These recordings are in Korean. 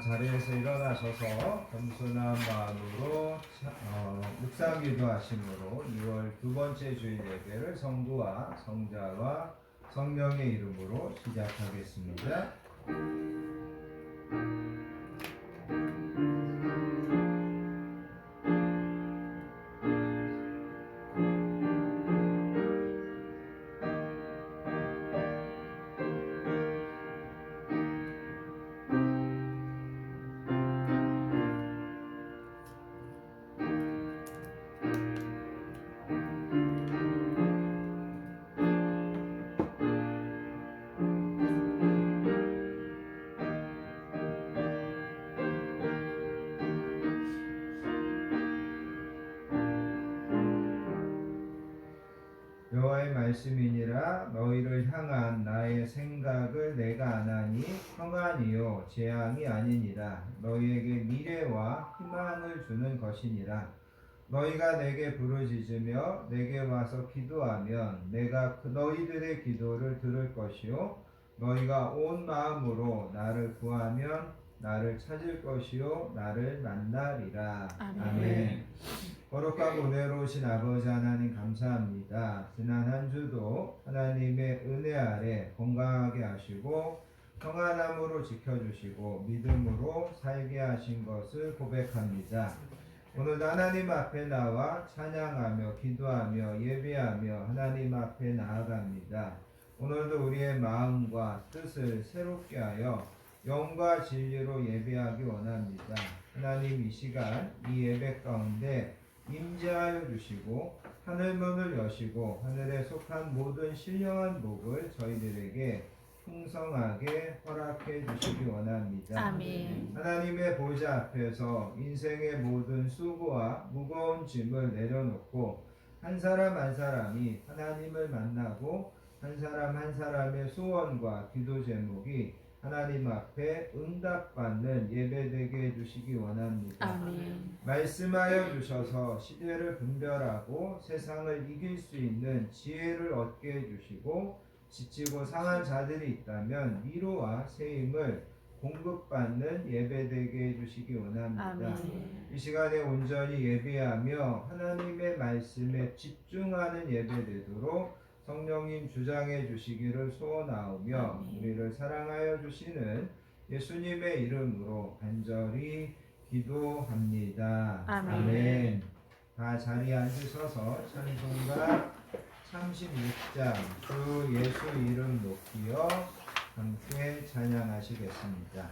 자리에서 일어나셔서 겸손한 마음으로 묵상기도 하심으로 2월 두 번째 주일 예배를 성부와 성자와 성령의 이름으로 시작하겠습니다. 여호와의 말씀이니라. 너희를 향한 나의 생각을 내가 아나니 평안이요 재앙이 아니니라. 너희에게 미래와 희망을 주는 것이니라. 너희가 내게 부르짖으며 내게 와서 기도하면 내가 너희들의 기도를 들을 것이요 너희가 온 마음으로 나를 구하면 나를 찾을 것이요 나를 만나리라. 아멘. 거룩하고 은혜로우신 아버지 하나님 감사합니다. 지난 한 주도 하나님의 은혜 아래 건강하게 하시고 평안함으로 지켜주시고 믿음으로 살게 하신 것을 고백합니다. 오늘도 하나님 앞에 나와 찬양하며 기도하며 예배하며 하나님 앞에 나아갑니다. 오늘도 우리의 마음과 뜻을 새롭게 하여 영과 진리로 예배하기 원합니다. 하나님 이 시간 이 예배 가운데 임재하여 주시고 하늘문을 여시고 하늘에 속한 모든 신령한 복을 저희들에게 풍성하게 허락해 주시기 원합니다. 아멘. 하나님의 보좌 앞에서 인생의 모든 수고와 무거운 짐을 내려놓고 한 사람 한 사람이 하나님을 만나고 한 사람 한 사람의 소원과 기도 제목이 하나님 앞에 응답받는 예배되게 해주시기 원합니다. 아멘. 말씀하여 주셔서 시대를 분별하고 세상을 이길 수 있는 지혜를 얻게 해주시고 지치고 상한 자들이 있다면 위로와 세임을 공급받는 예배되게 해주시기 원합니다. 아멘. 이 시간에 온전히 예배하며 하나님의 말씀에 집중하는 예배되도록 성령님 주장해 주시기를 소원하오며 우리를 사랑하여 주시는 예수님의 이름으로 간절히 기도합니다. 아멘. 다 자리에 앉으셔서 찬송가 36장 주 예수 이름 높이여 함께 찬양하시겠습니다.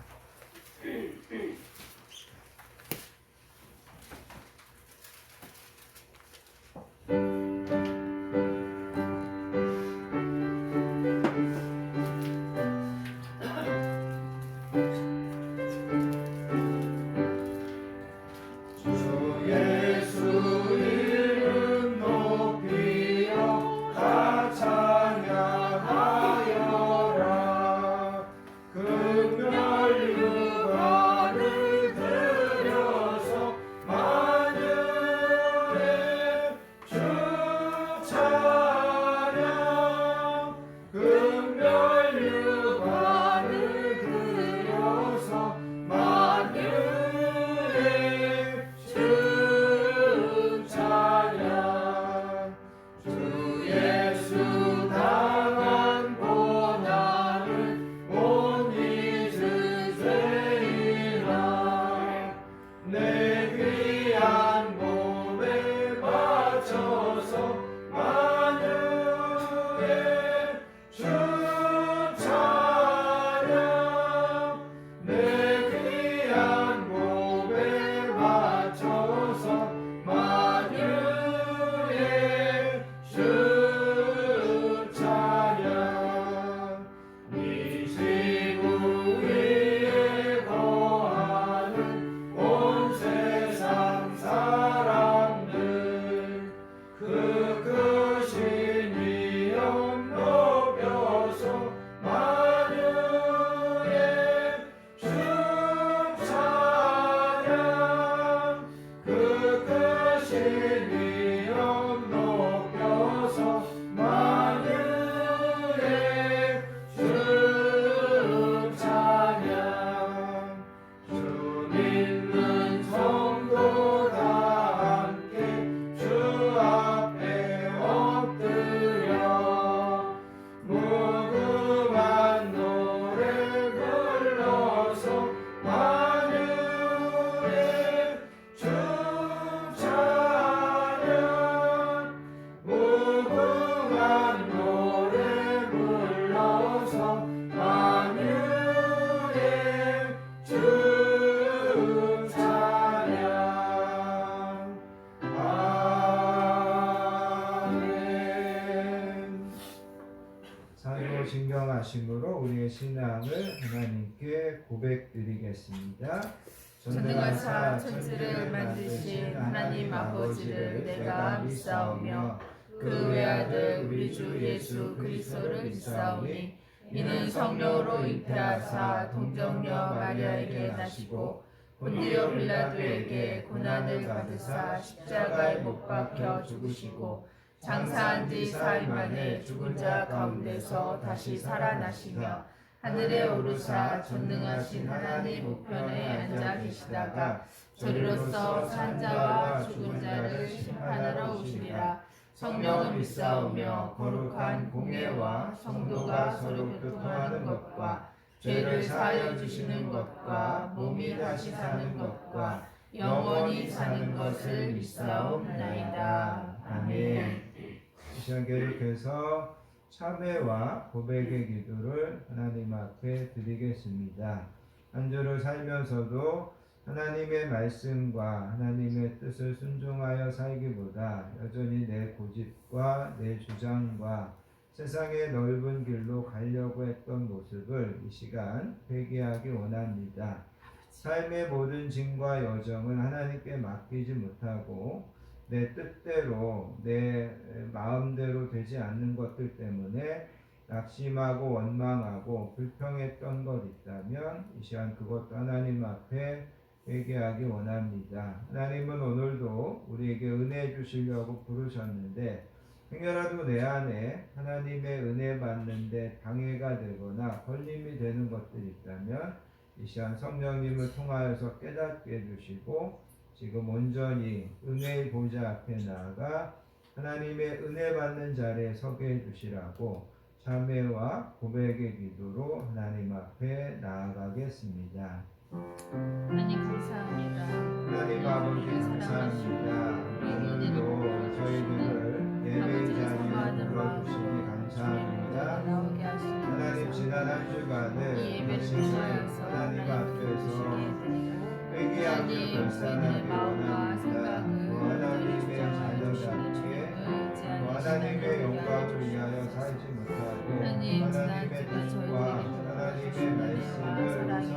신경하심으로 우리의 신앙을 하나님께 고백드리겠습니다. 전능하사 천지를 만드신 하나님 아버지를 내가 믿사오며 그 외아들 우리 주 예수 그리스도를 믿사오니 이는 성령으로 잉태하사 동정녀 마리아에게 나시고 본디오 빌라도에게 고난을 받으사 십자가에 못 박혀 죽으시고 장사한 지 사흘 만에 죽은 자 가운데서 다시 살아나시며 하늘에 오르사 전능하신 하나님 우편에 앉아 계시다가 저리로서 산 자와 죽은 자를 심판하러 오시리라. 성령을 믿사오며 거룩한 공예와 성도가 서로 교통하는 것과 죄를 사하여 주시는 것과 몸이 다시 사는 것과 영원히 사는 것을 믿사옵나이다. 아멘. 이 시간 계속해서 참회와 고백의 기도를 하나님 앞에 드리겠습니다. 한 주를 살면서도 하나님의 말씀과 하나님의 뜻을 순종하여 살기보다 여전히 내 고집과 내 주장과 세상의 넓은 길로 가려고 했던 모습을 이 시간 회개하기 원합니다. 삶의 모든 짐과 여정을 하나님께 맡기지 못하고 내 뜻대로 내 마음대로 되지 않는 것들 때문에 낙심하고 원망하고 불평했던 것 있다면 이 시간 그것도 하나님 앞에 회개하기 원합니다. 하나님은 오늘도 우리에게 은혜 주시려고 부르셨는데 행여라도 내 안에 하나님의 은혜 받는데 방해가 되거나 걸림이 되는 것들이 있다면 이 시간 성령님을 통하여서 깨닫게 해주시고 지금 온전히 은혜의 보좌 앞에 나아가 하나님의 은혜 받는 자리에 서게 해주시라고 참회와 고백의 기도로 하나님 앞에 나아가겠습니다. 하나님 감사합니다. 하나님 아버지 감사합니다. 오늘도 저희들을 예배의 자리에 불러주시니 감사합니다. 하나님 지난 한 주간을 이 예배를 다시금 통하여서 하나님 하나님을 앞에서 드리게 회개하며 결산하기 마음과 원합니다. 생각을 또 하나님의 자녀답게 또 하나님의 영광을 위하여 살지 못하고 하나님의 뜻과 하나님의 말씀을 선하여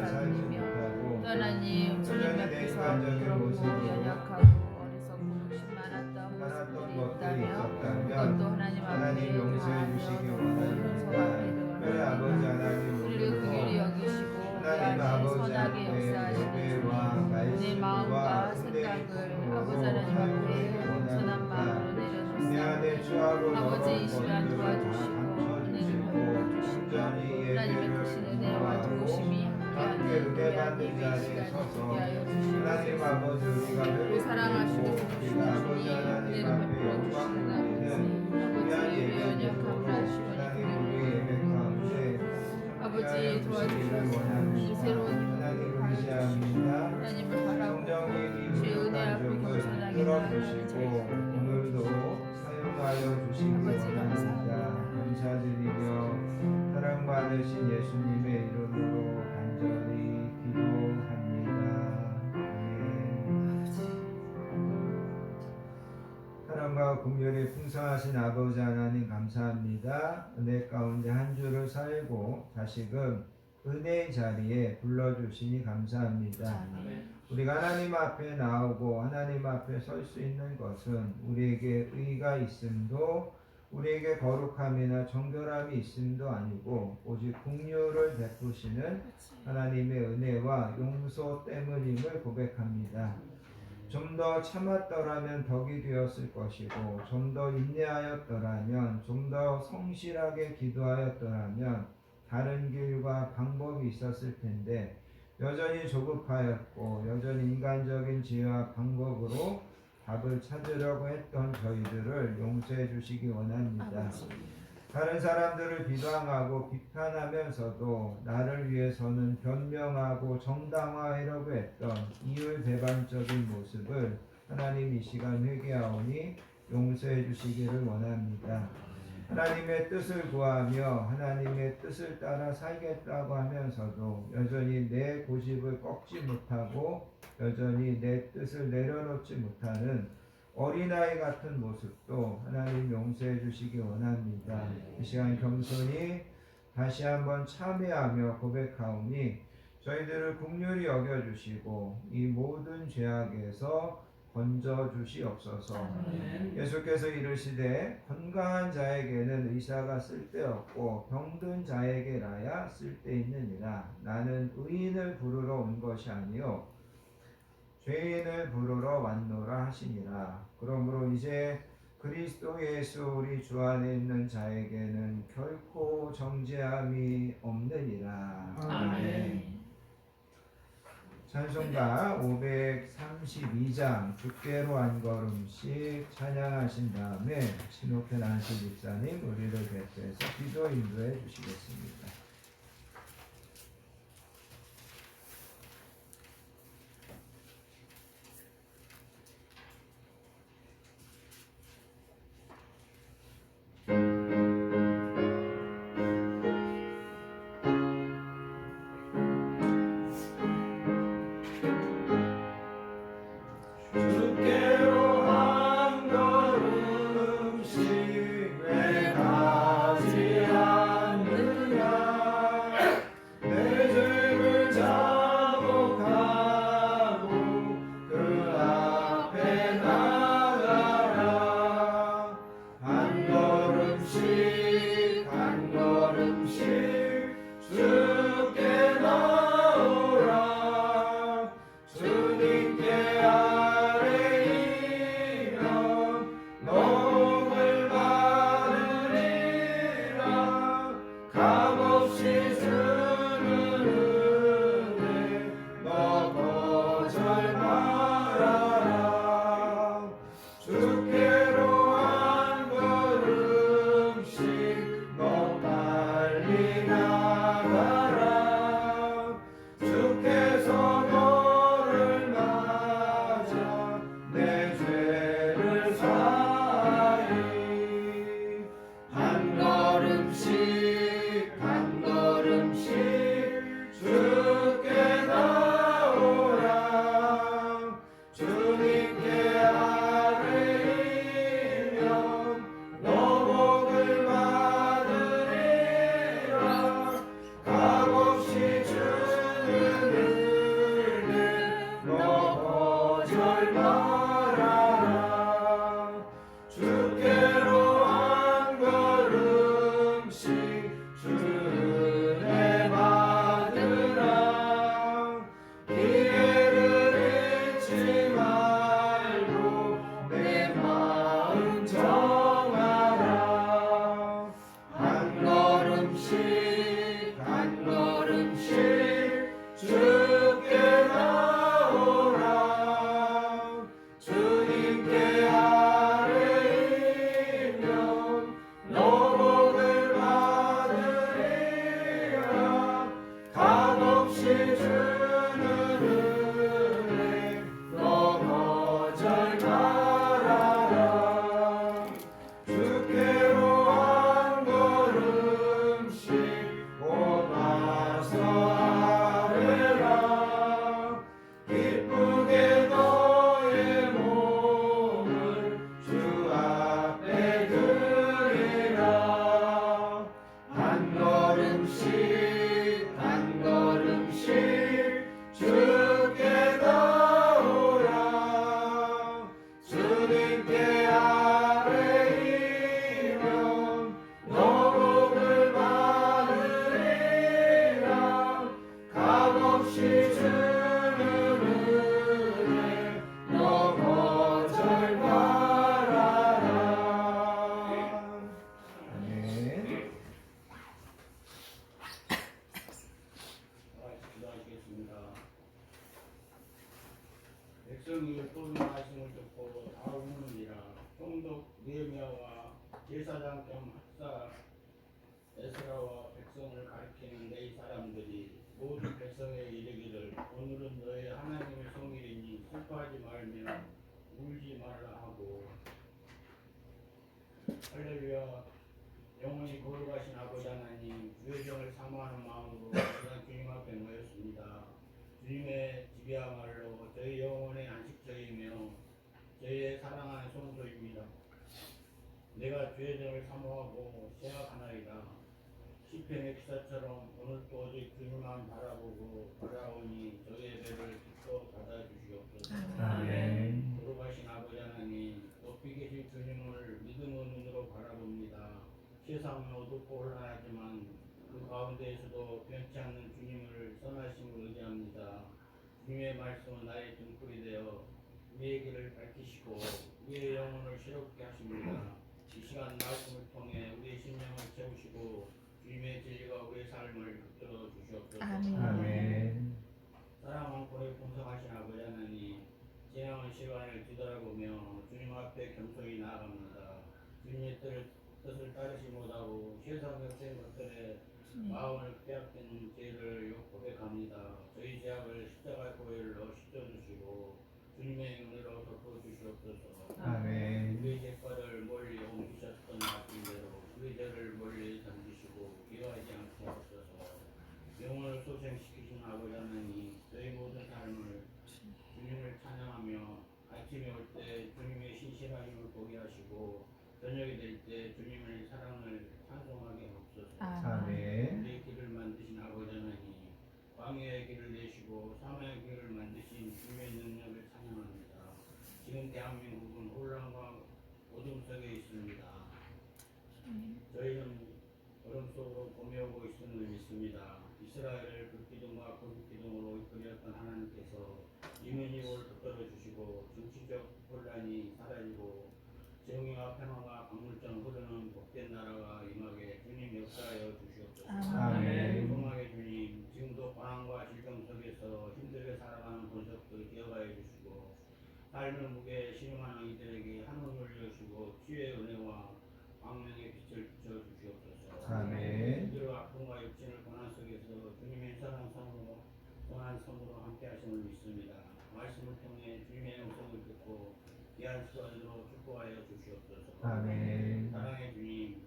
살지 못하고 하나님 주님 여전히 내 앞에서 인간적인 부끄럽고 모습으로 연약하고 어리석고 욕심 많았던 살았던 모습들이 것들이 있다면 있었다면 그것도 하나님 앞에 하나님 용서해 주시기 원합니다. 특별히 아버지 하나님 우리를 긍휼히 오늘도 여기시고 우리 하나님 안에 아버지 선하게 앞에 역사하시는 예배와 내 마음과 말씀과 생각을 아버지 은혜의 하나님 사용하기 앞에 선한 마음으로 원합니다. 내 안에 내려놓습니다. 추하고 아버지 이 더러운 시간 것들을 다 도와주시고 은혜를 감춰주시고 베풀어주시고 온전히 하나님의 예배를 크신 은혜와 인도하고 도우심이 함께 함께하는 은혜 받는 예배 자리에 시간이 서서 되게 하여 하나님 주시옵소서. 아버지 우리가 우리 사랑하시고 회복되고 우리가 아버지 주님 하나님 은혜를 앞에 베풀어 영광 주시는 돌리는 귀한 아버지 예배 연약함을 되도록 하시고 하나님 우리 예배 가운데 아버지 도와주시옵소서. 원합니다. 새로운 하나님 의지합니다. 하나님을 바라고 성령님이 주의 은혜 부족한 앞에 점을 겸손하게 풀어보시고 나아가는 오늘도 사용하여 주시기 아버지 원합니다. 감사드리며 사랑 받으신 예수님의 이름으로 간절히 기도합니다. 아멘. 사랑과 긍휼이 풍성하신 아버지 하나님 감사합니다. 은혜 가운데 한 주를 살고 다시금 은혜의 자리에 불러주시니 감사합니다. 우리가 하나님 앞에 나오고 하나님 앞에 설 수 있는 것은 우리에게 의가 있음도 우리에게 거룩함이나 정결함이 있음도 아니고 오직 긍휼을 베푸시는 하나님의 은혜와 용서 때문임을 고백합니다. 좀 더 참았더라면 덕이 되었을 것이고 좀 더 인내하였더라면 좀 더 성실하게 기도하였더라면 다른 길과 방법이 있었을 텐데 여전히 조급하였고 여전히 인간적인 지혜와 방법으로 답을 찾으려고 했던 저희들을 용서해 주시기 원합니다. 다른 사람들을 비방하고 비판하면서도 나를 위해서는 변명하고 정당화하려고 했던 이율배반적인 모습을 하나님 이 시간 회개하오니 용서해 주시기를 원합니다. 하나님의 뜻을 구하며 하나님의 뜻을 따라 살겠다고 하면서도 여전히 내 고집을 꺾지 못하고 여전히 내 뜻을 내려놓지 못하는 어린아이 같은 모습도 하나님 용서해 주시기 원합니다. 이 시간 겸손히 다시 한번 참회하며 고백하오니 저희들을 긍휼히 여겨주시고 이 모든 죄악에서 건져주시옵소서. 예수께서 이르시되 건강한 자에게는 의사가 쓸데없고 병든 자에게라야 쓸데있느니라. 나는 의인을 부르러 온 것이 아니요 죄인을 부르러 왔노라 하시니라. 그러므로 이제 그리스도 예수 우리 주 안에 있는 자에게는 결코 정죄함이 없느니라. 아멘. 찬송가 532장 주께로 한 걸음씩 찬양하신 다음에 신옥현 안수 집사님 우리를 대표해서 기도 인도해 주시겠습니다. 한 걸음씩 주 은혜 받으라 기회를 잃지 말고 내 마음 정하라 한 걸음씩 한 걸음씩 주께 나오라 주님께 아뢰이면 너복을 받으리라 값없이 주는 은혜 너 거절 말아라 주께로 한 걸음씩 오가서 아뢰라 기쁘게 너의 몸을 주 앞에 드리라 한 걸음씩 한 걸음씩 주께 나오라 주님께 아뢰이면 너복을 받으리라 값없이 주는 은혜 너 거절 말아라 아멘. 기도하시겠습니다. 백성이 또 말씀을 듣고 다 우느니라. 총독 느헤미야와 제사장 겸 학사 에스라와 백성을 가리키는 네 사람들이 모든 백성에 이르기를 오늘은 너의 하나님의 성일이니 슬퍼하지 말며 울지 말라 하고 할렐루야. 영원히 거룩하신 아버지 하나님 주의 정을 사모하는 마음으로 항상 주님 앞에 모였습니다. 주님의 집이야말로 저희 영혼의 안식처이며 저희의 사랑하는 성소입니다. 내가 주의 정을 사모하고 생각하나이다. 시편의 기사처럼 오늘도 오직 주님만 바라오니 저희의 배를 기뻐 받아주시옵소서. 아멘. 거룩하신 아버지 하나님 높이 계신 주님을 믿음의 눈으로 바라봅니다. 세상은 어둡고 혼란하지만 그 가운데에서도 변치 않는 주님을 선하심을 의지합니다. 주님의 말씀은 나의 등불이 되어 우리의 길을 밝히시고 우리의 영혼을 새롭게 하십니다. 이 시간 말씀을 통해 우리의 심령을 채우시고 주님의 진리가 우리의 삶을 붙들어 주시옵소서. 아멘. 사랑하는 고백 풍성하신 아버지 하나님 지나온 시간을 뒤돌아보며 주님 앞에 겸손히 나아갑니다. 주님의 뜻을 따르지 못하고 세상 역된 것들에 마음을 빼앗긴 죄를 고백합니다. 저희 죄악을 십자가 보혈로 씻어주시고 주님의 은혜로 덮어주시옵소서. 아멘. 우리 죄과를 멀리 옮기셨던 말씀대로 우리 죄를 멀리 던지시고 기도하지 않게 하옵소서. 영혼을 소생시키신 아버지 하나님 저희 모든 삶을 주님을 찬양하며 아침에 올 때 주님의 신실하심을 보게 하시고 저녁이 될 때 주님의 사랑을 찬송하게 하옵소서. 아멘. 우리의 길을 만드신 아버지 하나님 광야의 길을 내시고 사마의 길을 만드신 주님의 능력을 찬양합니다. 지금 대한민국은 혼란과 어둠 속에 있습니다. 저희는 어둠 속으로 고매오고 있음을 믿습니다. 이스라엘을 불기둥과 거룩기둥으로 이끌렸던 하나님께서 이민이올 붙들어 주시고 정치적 혼란이 사라지고 정의와 평화가 강물처럼 흐르는 복된 나라가 임하게 주님 역사하여 주시옵소서. 아멘. 소망의 주님 지금도 고난과 질병 속에서 힘들게 살아가는 본석들 기억하여 주시고 삶의 무게에 신음하는 이들에게 한눈을 여시고 치유의 은혜와 광명의 빛을 비춰 주시옵소서. 아멘. 이들의 아픔과 육신의 고난 속에서 주님의 선한 손으로 함께 하심을 믿습니다. 말씀을 통해 주님의 음성을 듣고 귀한 수완으로 축복하여 주시옵소서. 아멘. 사랑의 주님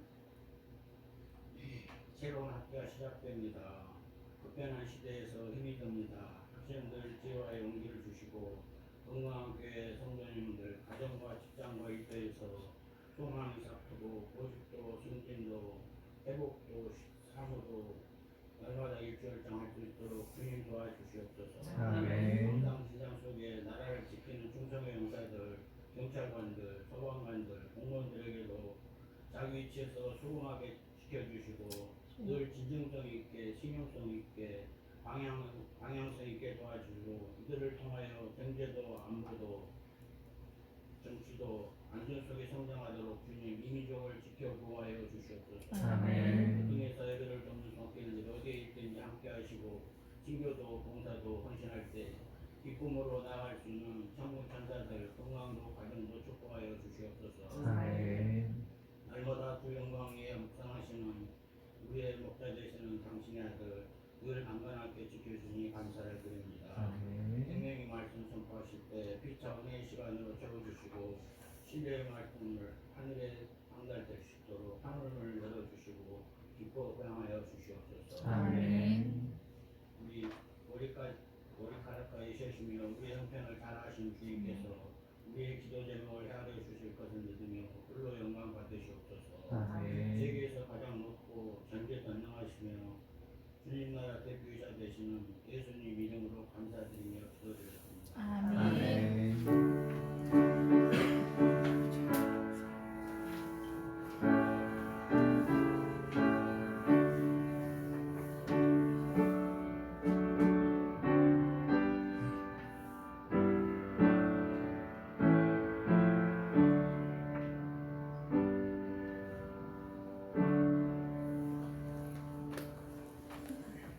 새로운 학기가 시작됩니다. 급변한 시대에서 힘이 듭니다. 학생들 지혜와 용기를 주시고 건강한 교회 성도님들 가정과 직장과 일터에서 소망이 싹트고 보직도 승진도 회복도 사모도 날마다 일주일장 할 수 있도록 주님 도와주시옵소서. 아멘. 시장 속에 나라를 지키는 충성의 용사들 경찰관들 소방관들 공무원들에게도 자기 위치에서 수긍하게 지켜주시고 늘 진정성 있게 신용성 있게 방향성 있게 도와주고 이들을 통하여 경제도 안보도 정치도 안전 속에 성장하도록 주님 이민족을 지켜 보호하여 주시옵소서. 아멘. 등의 사회들을 돕는 손길들 어디에 있든지 함께 하시고 신교도 봉사도 헌신할 때 기쁨으로 나아갈 수 있는 천군 천사들 건강도 가정도 축복하여 주시옵소서. 아멘. 날마다 주 영광 위에 묵상하시는 우리의 목자 되시는 당신의 아들 늘 강건하게 지켜주시니 감사를 드립니다. 아멘. 생명의 말씀 선포하실 때 피차 은혜의 시간으로 채워주시고 신뢰의 말씀을 하늘에 상달될 수 있도록 하늘을 열어주시고 기뻐 고향하여 주시옵소서. 아멘. 우리 머리카락까지 세시며 우리의 형편을 잘 아신 주님께서 우리의 기도 제목을 헤아려 주실 것을 믿으며 홀로 영광 받으시옵소서. 아멘. 세계에서 가장 높고 전제 전능하시며 주님 나라 대표이사 되시는 예수님 이름으로 감사드리며 기도드렸습니다. 아멘. 아멘.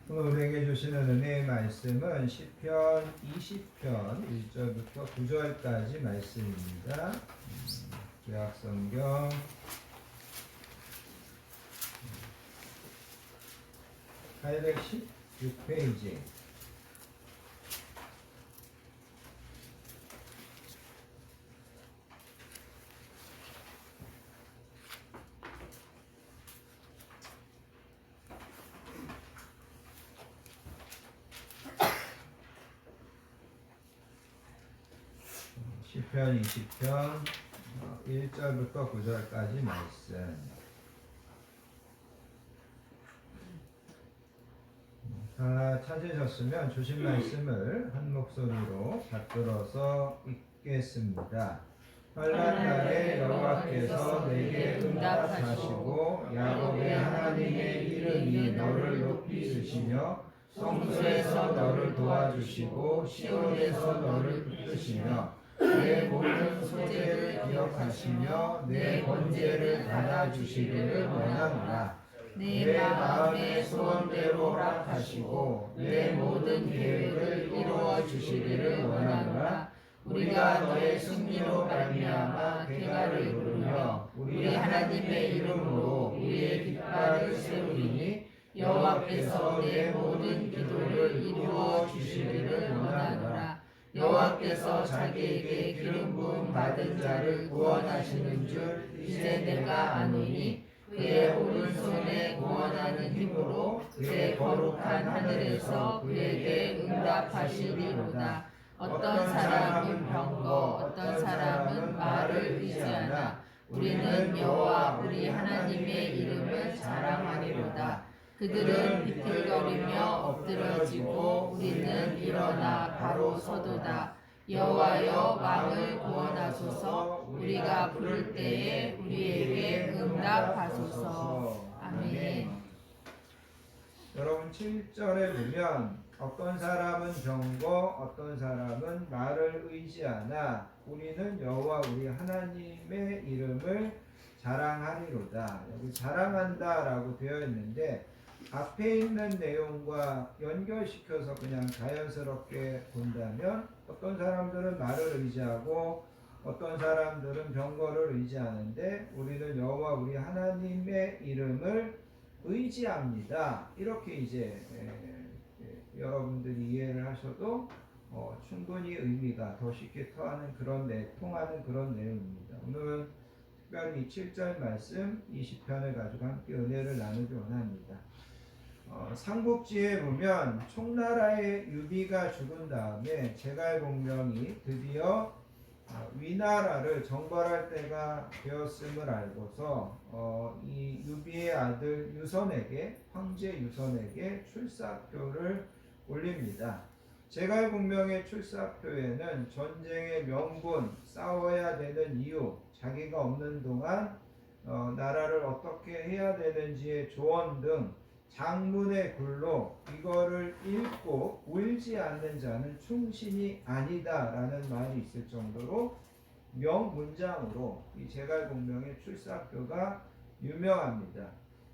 오늘 우리에게 주시는 은혜의 말씀은 시편 20편 1절부터 9절까지 말씀입니다. 구약성경 816페이지. 시편 20편 1절부터 9절까지 말씀. 다 찾으셨으면 주신 말씀을 한 목소리로 받들어서 읽겠습니다. 환난 날에 여호와께서 내게 응답하시고 야곱의 하나님의 이름이 너를 높이 드시며 성소에서 너를 도와주시고 시온에서 너를 붙드시며 내 모든 소재를 기억하시며 내 번제를 받아주시기를 원하노라. 내 마음의 소원대로 허락하시고 내 모든 계획을 이루어 주시기를 원하노라. 우리가 너의 승리로 말미암아 궤가를 부르며 우리 하나님의 이름으로 우리의 깃발을 세우리니 여호와께서 내 모든 기도를 이루어 주시기를 원하노라. 여호와께서 자기에게 기름 부음 받은 자를 구원하시는 줄 이제 내가 아노니 그의 오른손에 구원하는 힘으로 그의 거룩한 하늘에서 그에게 응답하시리로다. 어떤 사람은 병거 어떤 사람은 말을 의지하나 우리는 여호와 우리 하나님의 이름을 자랑하리로다. 그들은 비틀거리며 엎드러지고 우리는 일어나 바로 서도다. 여호와여 왕을 구원하소서. 우리가 부를 때에 우리에게 응답하소서. 아멘. 여러분 7절에 보면 어떤 사람은 병거 어떤 사람은 말을 의지하나 우리는 여호와 우리 하나님의 이름을 자랑하리로다. 여기 자랑한다라고 되어 있는데 앞에 있는 내용과 연결시켜서 그냥 자연스럽게 본다면 어떤 사람들은 말을 의지하고 어떤 사람들은 병거를 의지하는데 우리는 여호와 우리 하나님의 이름을 의지합니다. 이렇게 이제 여러분들이 이해를 하셔도 충분히 의미가 더 쉽게 통하는 그런 내용입니다. 오늘은 특별히 7절 말씀 20편을 가지고 함께 은혜를 나누기 원합니다. 삼국지에 보면 총나라의 유비가 죽은 다음에 제갈공명이 드디어 위나라를 정벌할 때가 되었음을 알고서 이 유비의 아들 유선에게 황제 유선에게 출사표를 올립니다. 제갈공명의 출사표에는 전쟁의 명분, 싸워야 되는 이유, 자기가 없는 동안 나라를 어떻게 해야 되는지의 조언 등 장문의 글로 이거를 읽고 울지 않는 자는 충신이 아니다라는 말이 있을 정도로 명문장으로 이 제갈공명의 출사표가 유명합니다.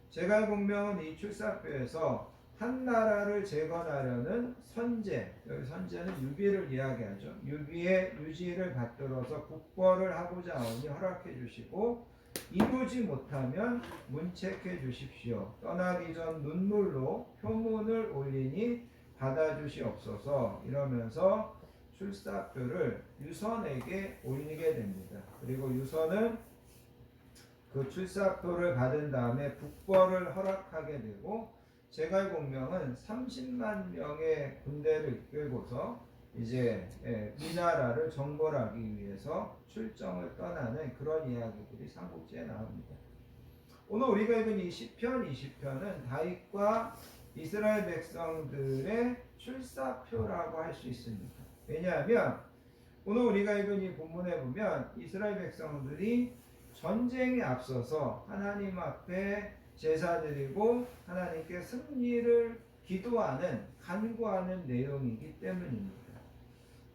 제갈공명은 이 출사표에서 한 나라를 재건하려는 선제, 여기 선제는 유비를 이야기하죠. 유비의 유지를 받들어서 국벌을 하고자 하오니 허락해 주시고 이루지 못하면 문책해 주십시오. 떠나기 전 눈물로 표문을 올리니 받아주시옵소서. 이러면서 출사표를 유선에게 올리게 됩니다. 그리고 유선은 그 출사표를 받은 다음에 국벌을 허락하게 되고 제갈공명은 30만 명의 군대를 이끌고서 이제 위나라를 정벌하기 위해서 출정을 떠나는 그런 이야기들이 삼국지에 나옵니다. 오늘 우리가 읽은 이 시편 20편은 다윗과 이스라엘 백성들의 출사표라고 할 수 있습니다. 왜냐하면 오늘 우리가 읽은 이 본문에 보면 이스라엘 백성들이 전쟁에 앞서서 하나님 앞에 제사드리고 하나님께 승리를 기도하는 간구하는 내용이기 때문입니다.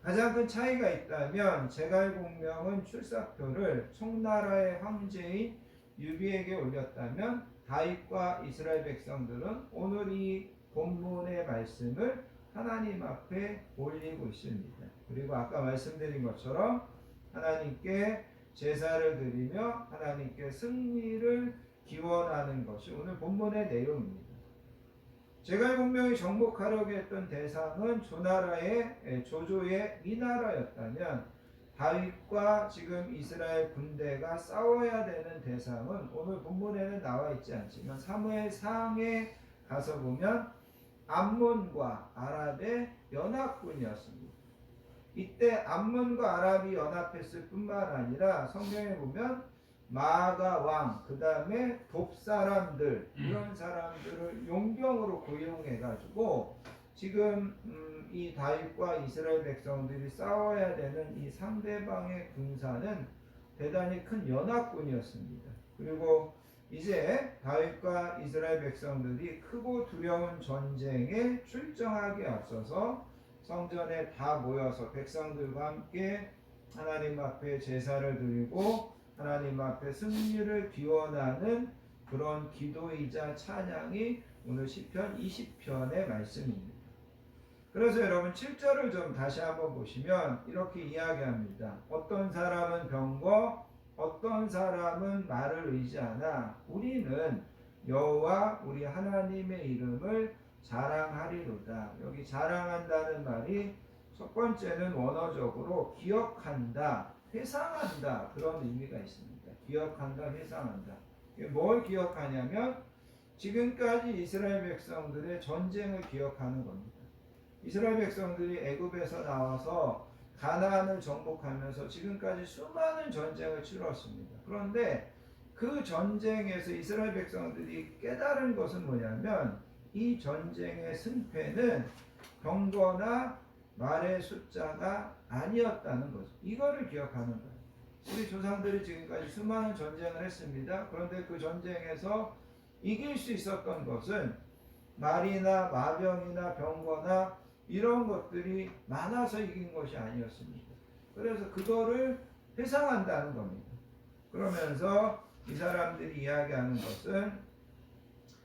가장 큰 차이가 있다면 제갈공명은 출사표를 총나라의 황제인 유비에게 올렸다면 다윗과 이스라엘 백성들은 오늘 이 본문의 말씀을 하나님 앞에 올리고 있습니다. 그리고 아까 말씀드린 것처럼 하나님께 제사를 드리며 하나님께 승리를 기원하는 것이 오늘 본문의 내용입니다. 제갈공명이 정복하려고 했던 대상은 조나라의 조조의 위나라였다면 다윗과 지금 이스라엘 군대가 싸워야 되는 대상은 오늘 본문에는 나와 있지 않지만 사무엘상에 가서 보면 암몬과 아랍의 연합군이었습니다. 이때 암몬과 아랍이 연합했을 뿐만 아니라 성경에 보면 마아가 왕, 그 다음에 돕사람들 이런 사람들을 용병으로 고용해가지고 지금 이 다윗과 이스라엘 백성들이 싸워야 되는 이 상대방의 군사는 대단히 큰 연합군이었습니다. 그리고 이제 다윗과 이스라엘 백성들이 크고 두려운 전쟁에 출정하기 앞서서 성전에 다 모여서 백성들과 함께 하나님 앞에 제사를 드리고 하나님 앞에 승리를 기원하는 그런 기도이자 찬양이 오늘 시편 20편의 말씀입니다. 그래서 여러분 7절을 좀 다시 한번 보시면 이렇게 이야기합니다. 어떤 사람은 병거, 어떤 사람은 말을 의지하나 우리는 여호와 우리 하나님의 이름을 자랑하리로다. 여기 자랑한다는 말이 첫 번째는 원어적으로 기억한다, 회상한다 그런 의미가 있습니다. 기억한다, 회상한다. 뭘 기억하냐면 지금까지 이스라엘 백성들의 전쟁을 기억하는 겁니다. 이스라엘 백성들이 애굽에서 나와서 가나안을 정복하면서 지금까지 수많은 전쟁을 치렀습니다. 그런데 그 전쟁에서 이스라엘 백성들이 깨달은 것은 뭐냐면 이 전쟁의 승패는 병거나 말의 숫자가 아니었다는 거죠. 이거를 기억하는 거예요. 우리 조상들이 지금까지 수많은 전쟁을 했습니다. 그런데 그 전쟁에서 이길 수 있었던 것은 말이나 마병이나 병거나 이런 것들이 많아서 이긴 것이 아니었습니다. 그래서 그거를 회상한다는 겁니다. 그러면서 이 사람들이 이야기하는 것은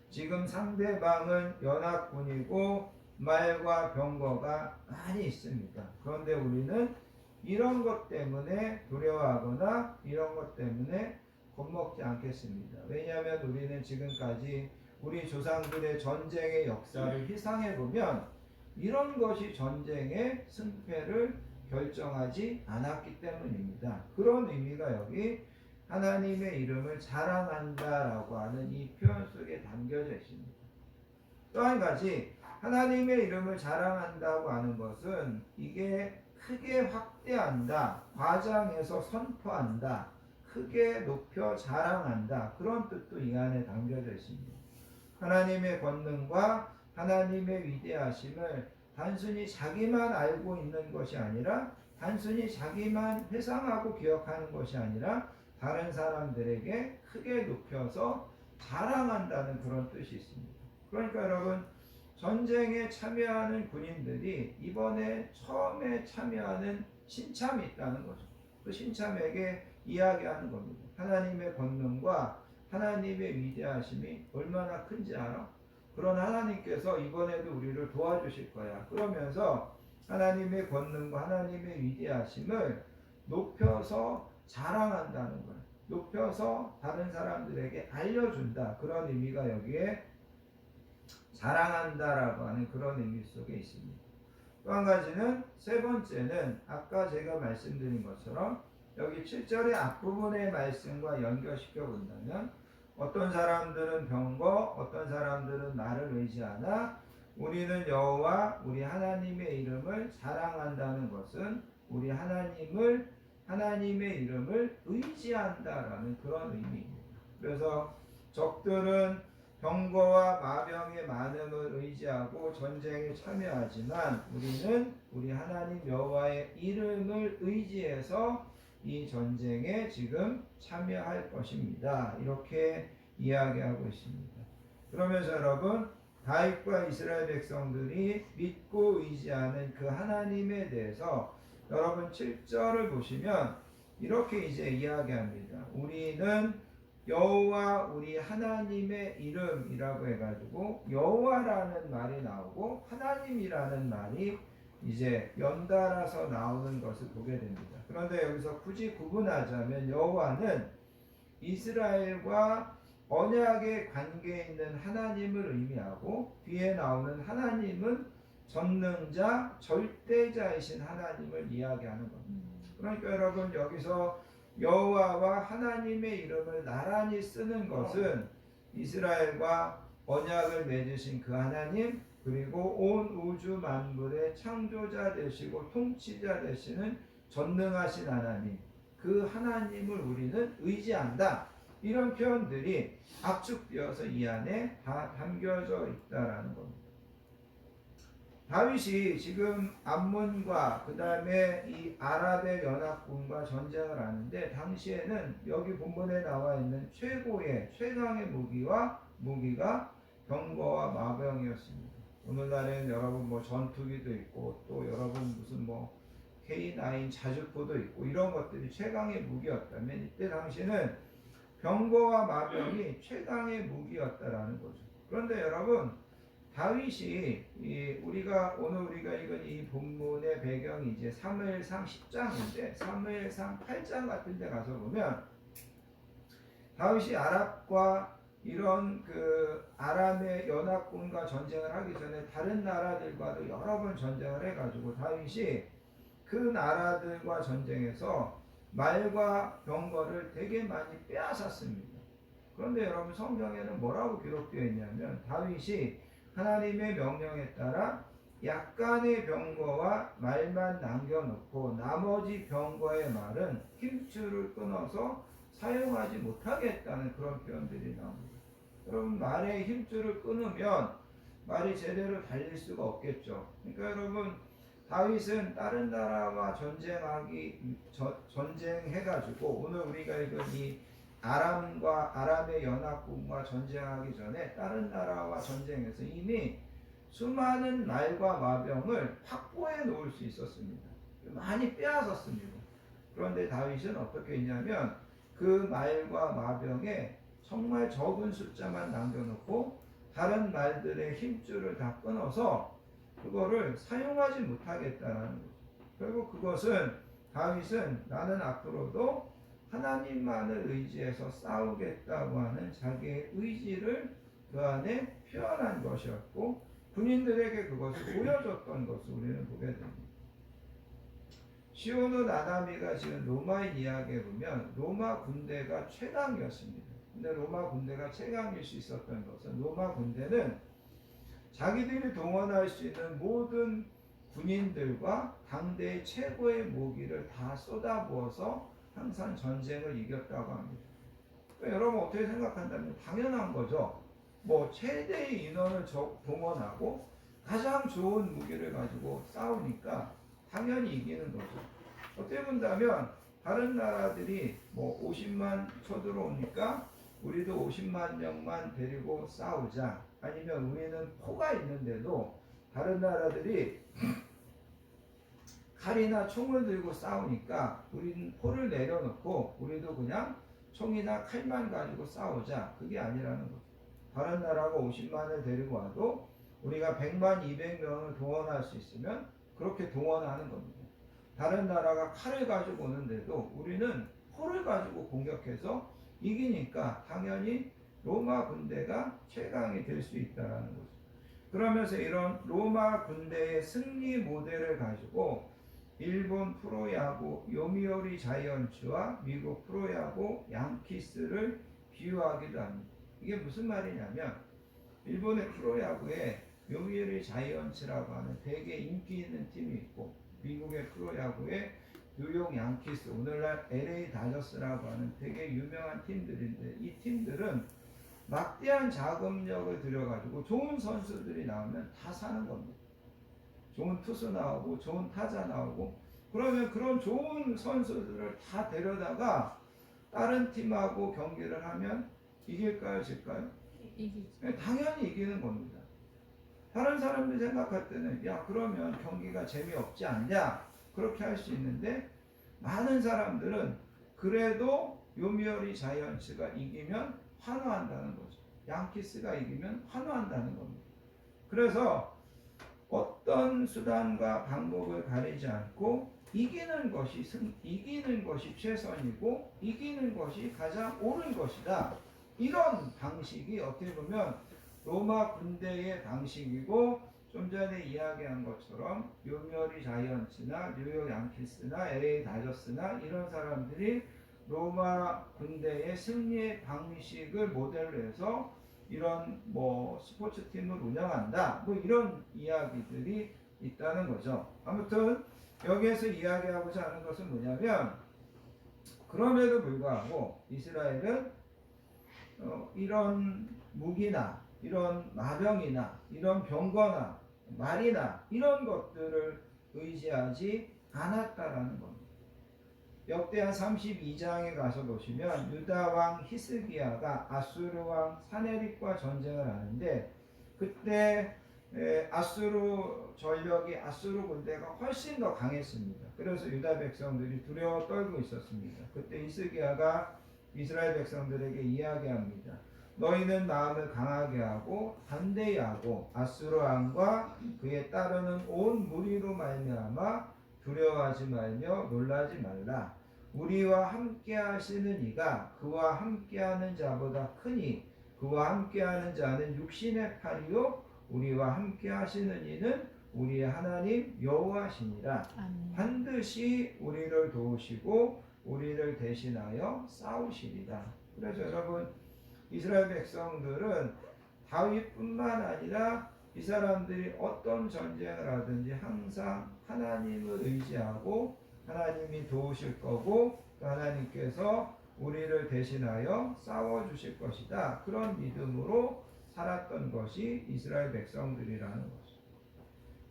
지금 상대방은 연합군이고 말과 병거가 많이 있습니다. 그런데 우리는 이런 것 때문에 두려워하거나 이런 것 때문에 겁먹지 않겠습니다. 왜냐하면 우리는 지금까지 우리 조상들의 전쟁의 역사를 회상해 보면 이런 것이 전쟁의 승패를 결정하지 않았기 때문입니다. 그런 의미가 여기 하나님의 이름을 자랑한다라고 하는 이 표현 속에 담겨져 있습니다. 또 한 가지 하나님의 이름을 자랑한다고 하는 것은 이게 크게 확대한다, 과장해서 선포한다, 크게 높여 자랑한다 그런 뜻도 이 안에 담겨져 있습니다. 하나님의 권능과 하나님의 위대하심을 단순히 자기만 알고 있는 것이 아니라 단순히 자기만 회상하고 기억하는 것이 아니라 다른 사람들에게 크게 높여서 자랑한다는 그런 뜻이 있습니다. 그러니까 여러분 전쟁에 참여하는 군인들이 이번에 처음에 참여하는 신참이 있다는 거죠. 그 신참에게 이야기하는 겁니다. 하나님의 권능과 하나님의 위대하심이 얼마나 큰지 알아? 그런 하나님께서 이번에도 우리를 도와주실 거야. 그러면서 하나님의 권능과 하나님의 위대하심을 높여서 자랑한다는 거야. 높여서 다른 사람들에게 알려준다. 그런 의미가 여기에 자랑한다라고 하는 그런 의미 속에 있습니다. 또 한 가지는 세 번째는 아까 제가 말씀드린 것처럼 여기 7절의 앞부분의 말씀과 연결시켜 본다면 어떤 사람들은 병거, 어떤 사람들은 나를 의지하나 우리는 여호와 우리 하나님의 이름을 자랑한다는 것은 우리 하나님의 이름을 의지한다라는 그런 의미입니다. 그래서 적들은 병거와 마병의 많음을 의지하고 전쟁에 참여하지만 우리는 우리 하나님 여호와의 이름을 의지해서 이 전쟁에 지금 참여할 것입니다. 이렇게 이야기하고 있습니다. 그러면서 여러분 다윗과 이스라엘 백성들이 믿고 의지하는 그 하나님에 대해서 여러분 7절을 보시면 이렇게 이제 이야기합니다. 우리는 여호와 우리 하나님의 이름이라고 해가지고 여호와라는 말이 나오고 하나님이라는 말이 이제 연달아서 나오는 것을 보게 됩니다. 그런데 여기서 굳이 구분하자면 여호와는 이스라엘과 언약의 관계에 있는 하나님을 의미하고 뒤에 나오는 하나님은 전능자, 절대자이신 하나님을 이야기하는 겁니다. 그러니까 여러분 여기서 여호와와 하나님의 이름을 나란히 쓰는 것은 이스라엘과 언약을 맺으신 그 하나님 그리고 온 우주 만물의 창조자 되시고 통치자 되시는 전능하신 하나님 그 하나님을 우리는 의지한다. 이런 표현들이 압축되어서 이 안에 다 담겨져 있다라는 겁니다. 다윗이 지금 암몬과 그 다음에 이 아랍의 연합군과 전쟁을 하는데 당시에는 여기 본문에 나와 있는 최강의 무기가 병거와 마병이었습니다. 오늘날에는 여러분 뭐 전투기도 있고 또 여러분 무슨 뭐 K9 자주포도 있고 이런 것들이 최강의 무기였다면 이때 당시는 병거와 마병이 최강의 무기였다라는 거죠. 그런데 여러분 다윗이 오늘 우리가 읽은 이 본문의 배경이 이제 사무엘상 10장인데 사무엘상 8장 같은 데 가서 보면 다윗이 아랍과 이런 그 아람의 연합군과 전쟁을 하기 전에 다른 나라들과도 여러 번 전쟁을 해가지고 다윗이 그 나라들과 전쟁에서 말과 병거를 되게 많이 빼앗았습니다. 그런데 여러분 성경에는 뭐라고 기록되어 있냐면 다윗이 하나님의 명령에 따라 약간의 병거와 말만 남겨놓고 나머지 병거의 말은 힘줄을 끊어서 사용하지 못하게 했다는 그런 표현들이 나옵니다. 여러분 말의 힘줄을 끊으면 말이 제대로 달릴 수가 없겠죠. 그러니까 여러분 다윗은 다른 나라와 전쟁해가지고 오늘 우리가 읽은 이 아람의 연합군과 전쟁하기 전에 다른 나라와 전쟁에서 이미 수많은 말과 마병을 확보해 놓을 수 있었습니다. 많이 빼앗았습니다. 그런데 다윗은 어떻게 했냐면 그 말과 마병에 정말 적은 숫자만 남겨놓고 다른 말들의 힘줄을 다 끊어서 그거를 사용하지 못하겠다는 거죠. 결국 그것은 다윗은 나는 앞으로도 하나님만을 의지해서 싸우겠다고 하는 자기의 의지를 그 안에 표현한 것이었고 군인들에게 그것을 보여줬던 것을 우리는 보게 됩니다. 시온은 아나미가 지금 로마의 이야기에 보면 로마 군대가 최강이었습니다. 근데 로마 군대가 최강일 수 있었던 것은 로마 군대는 자기들이 동원할 수 있는 모든 군인들과 당대의 최고의 무기를 다 쏟아부어서 항상 전쟁을 이겼다고 합니다. 그러니까 여러분 어떻게 생각한다면 당연한 거죠. 뭐 최대의 인원을 동원하고 가장 좋은 무기를 가지고 싸우니까 당연히 이기는 거죠. 어떻게 본다면 다른 나라들이 뭐 50만 쳐들어오니까 우리도 50만 명만 데리고 싸우자. 아니면 우리는 포가 있는데도 다른 나라들이 칼이나 총을 들고 싸우니까 우리는 포를 내려놓고 우리도 그냥 총이나 칼만 가지고 싸우자. 그게 아니라는 거죠. 다른 나라가 50만을 데리고 와도 우리가 100만, 200명을 동원할 수 있으면 그렇게 동원하는 겁니다. 다른 나라가 칼을 가지고 오는데도 우리는 포를 가지고 공격해서 이기니까 당연히 로마 군대가 최강이 될 수 있다는 거죠. 그러면서 이런 로마 군대의 승리 모델을 가지고 일본 프로야구 요미우리 자이언츠와 미국 프로야구 양키스를 비유하기도 합니다. 이게 무슨 말이냐면 일본의 프로야구에 요미우리 자이언츠라고 하는 되게 인기 있는 팀이 있고 미국의 프로야구에 뉴욕 양키스, 오늘날 LA 다저스라고 하는 되게 유명한 팀들인데 이 팀들은 막대한 자금력을 들여가지고 좋은 선수들이 나오면 다 사는 겁니다. 좋은 투수 나오고 좋은 타자 나오고 그러면 그런 좋은 선수들을 다 데려다가 다른 팀하고 경기를 하면 이길까요? 질까요? 이기죠. 당연히 이기는 겁니다. 다른 사람들이 생각할 때는 야 그러면 경기가 재미없지 않냐 그렇게 할 수 있는데 많은 사람들은 그래도 요미우리 자이언츠가 이기면 환호한다는 거죠. 양키스가 이기면 환호한다는 겁니다. 그래서 어떤 수단과 방법을 가리지 않고 이기는 것이 최선이고 이기는 것이 가장 옳은 것이다. 이런 방식이 어떻게 보면 로마 군대의 방식이고 좀 전에 이야기한 것처럼 요미우리 자이언츠나 뉴욕 양키스나 LA 다저스나 이런 사람들이 로마 군대의 승리의 방식을 모델로 해서 이런 뭐 스포츠 팀을 운영한다 뭐 이런 이야기들이 있다는 거죠. 아무튼 여기에서 이야기하고자 하는 것은 뭐냐면 그럼에도 불구하고 이스라엘은 이런 무기나 이런 마병이나 이런 병거나 말이나 이런 것들을 의지하지 않았다라는 겁니다. 역대하 32장에 가서 보시면 유다 왕 히스기야가 아수르 왕 사네립과 전쟁을 하는데 그때 아수르 전력이 아수르 군대가 훨씬 더 강했습니다. 그래서 유다 백성들이 두려워 떨고 있었습니다. 그때 히스기야가 이스라엘 백성들에게 이야기합니다. 너희는 마음을 강하게 하고 담대히 하고 아수르 왕과 그에 따르는 온 무리로 말미암아 두려워하지 말며 놀라지 말라. 우리와 함께 하시는 이가 그와 함께하는 자보다 크니 그와 함께하는 자는 육신의 팔이요 우리와 함께 하시는 이는 우리의 하나님 여호와시니라. 반드시 우리를 도우시고 우리를 대신하여 싸우시리라. 그래서 여러분 이스라엘 백성들은 다윗뿐만 아니라 이 사람들이 어떤 전쟁을 하든지 항상 하나님을 의지하고 하나님이 도우실 거고 하나님께서 우리를 대신하여 싸워주실 것이다. 그런 믿음으로 살았던 것이 이스라엘 백성들이라는 거죠.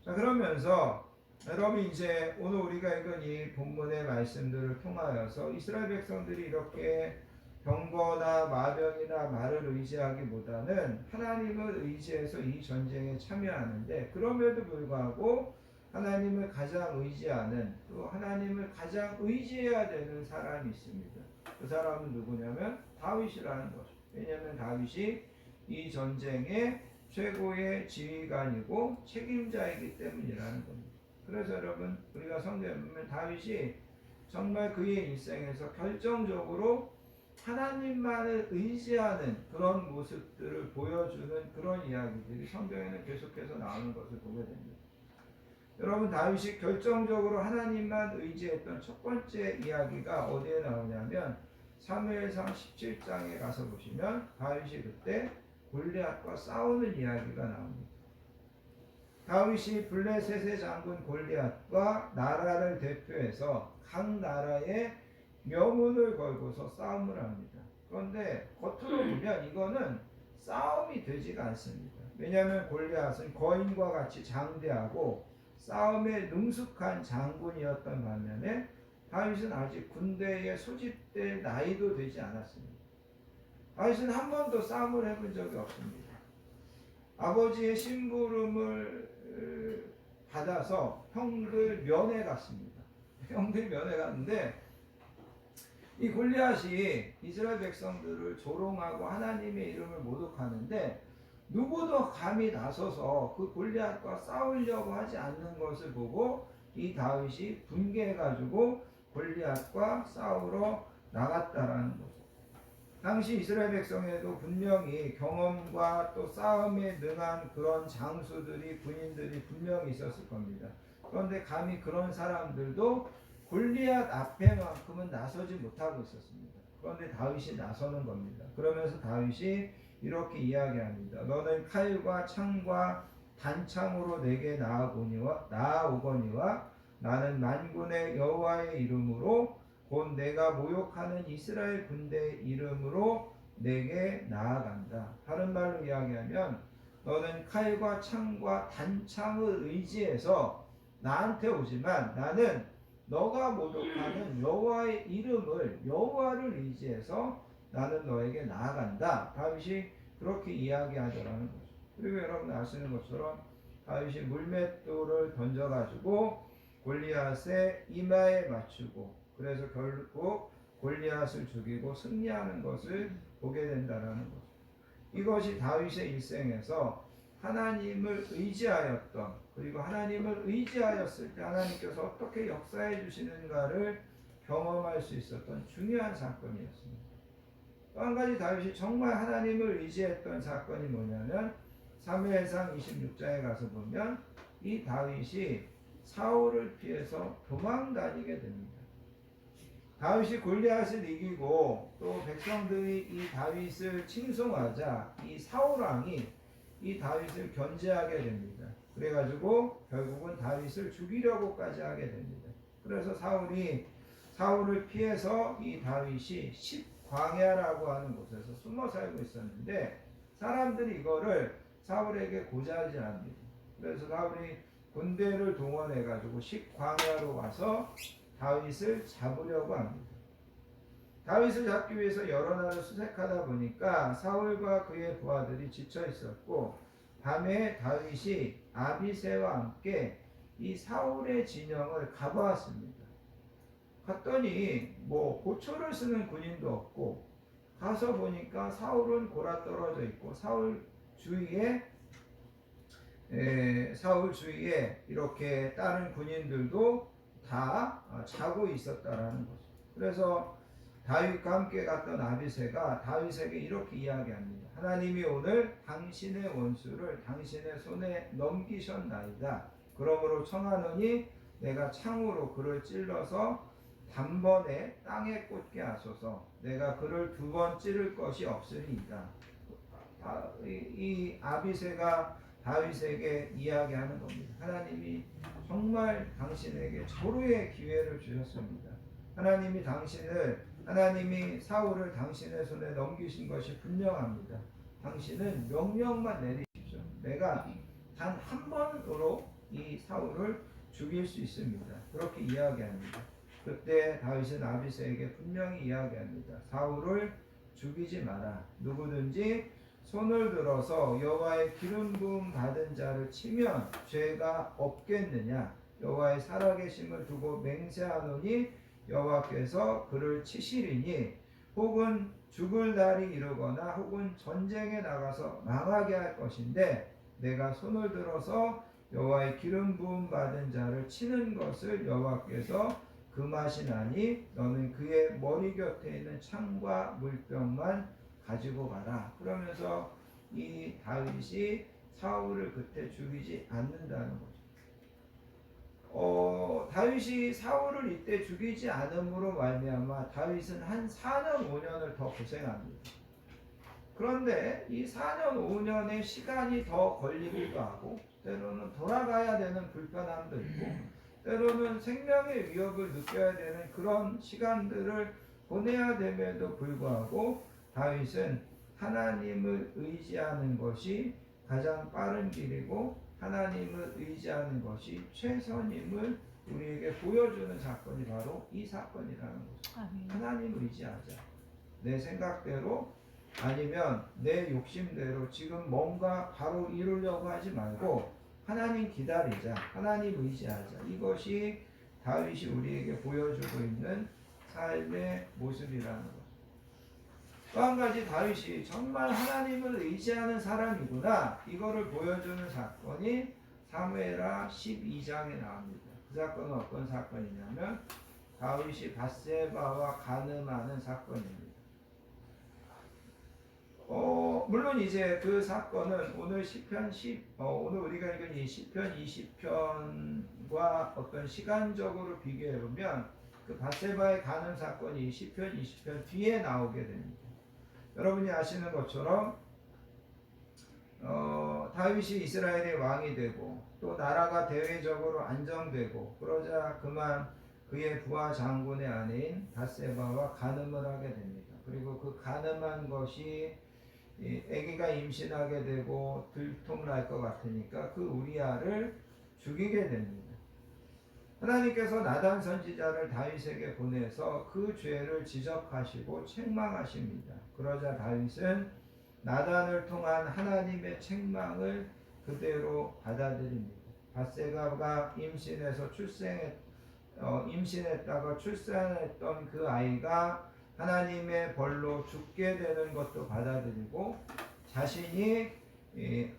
자, 그러면서 여러분 이제 오늘 우리가 읽은 이 본문의 말씀들을 통하여서 이스라엘 백성들이 이렇게 병거나 마병이나 말을 의지하기보다는 하나님을 의지해서 이 전쟁에 참여하는데 그럼에도 불구하고 하나님을 가장 의지하는 또 하나님을 가장 의지해야 되는 사람이 있습니다. 그 사람은 누구냐면 다윗이라는 거죠. 왜냐하면 다윗이 이 전쟁의 최고의 지휘관이고 책임자이기 때문이라는 겁니다. 그래서 여러분 우리가 성경에 보면 다윗이 정말 그의 일생에서 결정적으로 하나님만을 의지하는 그런 모습들을 보여주는 그런 이야기들이 성경에는 계속해서 나오는 것을 보게 됩니다. 여러분 다윗이 결정적으로 하나님만 의지했던 첫 번째 이야기가 어디에 나오냐면 사무엘상 17장에 가서 보시면 다윗이 그때 골리앗과 싸우는 이야기가 나옵니다. 다윗이 블레셋의 장군 골리앗과 나라를 대표해서 각 나라의 명운을 걸고서 싸움을 합니다. 그런데 겉으로 보면 이거는 싸움이 되지가 않습니다. 왜냐하면 골리앗은 거인과 같이 장대하고 싸움에 능숙한 장군이었던 반면에 다윗은 아직 군대에 소집될 나이도 되지 않았습니다. 다윗은 한 번도 싸움을 해본 적이 없습니다. 아버지의 심부름을 받아서 형들 면회 갔습니다. 형들 면회 갔는데 이 골리앗이 이스라엘 백성들을 조롱하고 하나님의 이름을 모독하는데 누구도 감히 나서서 그 골리앗과 싸우려고 하지 않는 것을 보고 이 다윗이 분개해가지고 골리앗과 싸우러 나갔다라는 거죠. 당시 이스라엘 백성에도 분명히 경험과 또 싸움에 능한 그런 장수들이 군인들이 분명히 있었을 겁니다. 그런데 감히 그런 사람들도 골리앗 앞에만큼은 나서지 못하고 있었습니다. 그런데 다윗이 나서는 겁니다. 그러면서 다윗이 이렇게 이야기합니다. 너는 칼과 창과 단창으로 내게 나아오거니와 나는 만군의 여호와의 이름으로 곧 내가 모욕하는 이스라엘 군대의 이름으로 내게 나아간다. 다른 말로 이야기하면 너는 칼과 창과 단창을 의지해서 나한테 오지만 나는 너가 모독하는 여호와의 이름을 여호와를 의지해서 나는 너에게 나아간다. 다윗이 그렇게 이야기하더라는 거죠. 그리고 여러분 아시는 것처럼 다윗이 물맷돌을 던져가지고 골리앗의 이마에 맞추고 그래서 결국 골리앗을 죽이고 승리하는 것을 보게 된다는 거죠. 이것이 다윗의 일생에서 하나님을 의지하였던 그리고 하나님을 의지하였을 때 하나님께서 어떻게 역사해 주시는가를 경험할 수 있었던 중요한 사건이었습니다. 또 한 가지 다윗이 정말 하나님을 의지했던 사건이 뭐냐면 사무엘상 26장에 가서 보면 이 다윗이 사울을 피해서 도망 다니게 됩니다. 다윗이 골리앗을 이기고 또 백성들이 이 다윗을 칭송하자 이 사울 왕이 이 다윗을 견제하게 됩니다. 그래가지고 결국은 다윗을 죽이려고까지 하게 됩니다. 그래서 사울을 피해서 이 다윗이 십광야라고 하는 곳에서 숨어 살고 있었는데 사람들이 이거를 사울에게 고지하지 않습니다. 그래서 사울이 군대를 동원해가지고 십광야로 와서 다윗을 잡으려고 합니다. 다윗을 잡기 위해서 여러 날을 수색하다 보니까 사울과 그의 부하들이 지쳐 있었고 밤에 다윗이 아비새와 함께 이 사울의 진영을 가보았습니다. 갔더니 뭐 고초를 쓰는 군인도 없고 가서 보니까 사울은 골아 떨어져 있고 사울 주위에 이렇게 다른 군인들도 다 자고 있었다라는 거죠. 그래서 다윗과 함께 갔던 아비새가 다윗에게 이렇게 이야기합니다. 하나님이 오늘 당신의 원수를 당신의 손에 넘기셨나이다. 그러므로 청하노니 내가 창으로 그를 찔러서 단번에 땅에 꽂게 하소서. 내가 그를 2번 찌를 것이 없으리이다. 이 아비새가 다윗에게 이야기하는 겁니다. 하나님이 정말 당신에게 절호의 기회를 주셨습니다. 하나님이 사울을 당신의 손에 넘기신 것이 분명합니다. 당신은 명령만 내리십시오. 내가 단 한 번으로 이 사울을 죽일 수 있습니다. 그렇게 이야기합니다. 그때 다윗은 아비새에게 분명히 이야기합니다. 사울을 죽이지 마라. 누구든지 손을 들어서 여호와의 기름 부음 받은 자를 치면 죄가 없겠느냐. 여호와의 살아계심을 두고 맹세하노니 여호와께서 그를 치시리니 혹은 죽을 날이 이르거나 혹은 전쟁에 나가서 망하게 할 것인데 내가 손을 들어서 여호와의 기름 부음 받은 자를 치는 것을 여호와께서 금하시나니 너는 그의 머리 곁에 있는 창과 물병만 가지고 가라. 그러면서 이 다윗이 사울을 그때 죽이지 않는다는 거죠. 다윗이 사울을 이때 죽이지 않음으로 말미암아 다윗은 한 4년 5년을 더 고생합니다. 그런데 이 4년 5년의 시간이 더 걸리기도 하고 때로는 돌아가야 되는 불편함도 있고 때로는 생명의 위협을 느껴야 되는 그런 시간들을 보내야 됨에도 불구하고 다윗은 하나님을 의지하는 것이 가장 빠른 길이고 하나님을 의지하는 것이 최선임을 우리에게 보여주는 사건이 바로 이 사건이라는 거죠. 하나님을 의지하자. 내 생각대로 아니면 내 욕심대로 지금 뭔가 바로 이루려고 하지 말고 하나님 기다리자, 하나님 의지하자. 이것이 다윗이 우리에게 보여주고 있는 삶의 모습이라는 거죠. 또 한 가지 다윗이 정말 하나님을 의지하는 사람이구나, 이거를 보여주는 사건이 사무엘하 12장에 나옵니다. 그 사건은 어떤 사건이냐면 다윗이 밧세바와 간음하는 사건입니다. 물론 이제 그 사건은 오늘 시편 오늘 우리가 읽은 이 시편 20편과 어떤 시간적으로 비교해 보면 그 밧세바의 간음 사건이 시편 20편 뒤에 나오게 됩니다. 여러분이 아시는 것처럼 다윗이 이스라엘의 왕이 되고 또 나라가 대외적으로 안정되고 그러자 그만 그의 부하 장군의 아내인 밧세바와 간음을 하게 됩니다. 그리고 그 간음한 것이 아기가 임신하게 되고 들통날 것 같으니까 그 우리아를 죽이게 됩니다. 하나님께서 나단 선지자를 다윗에게 보내서 그 죄를 지적하시고 책망하십니다. 그러자 다윗은 나단을 통한 하나님의 책망을 그대로 받아들입니다. 밧세바가 임신했다가 출산했던 그 아이가 하나님의 벌로 죽게 되는 것도 받아들이고, 자신이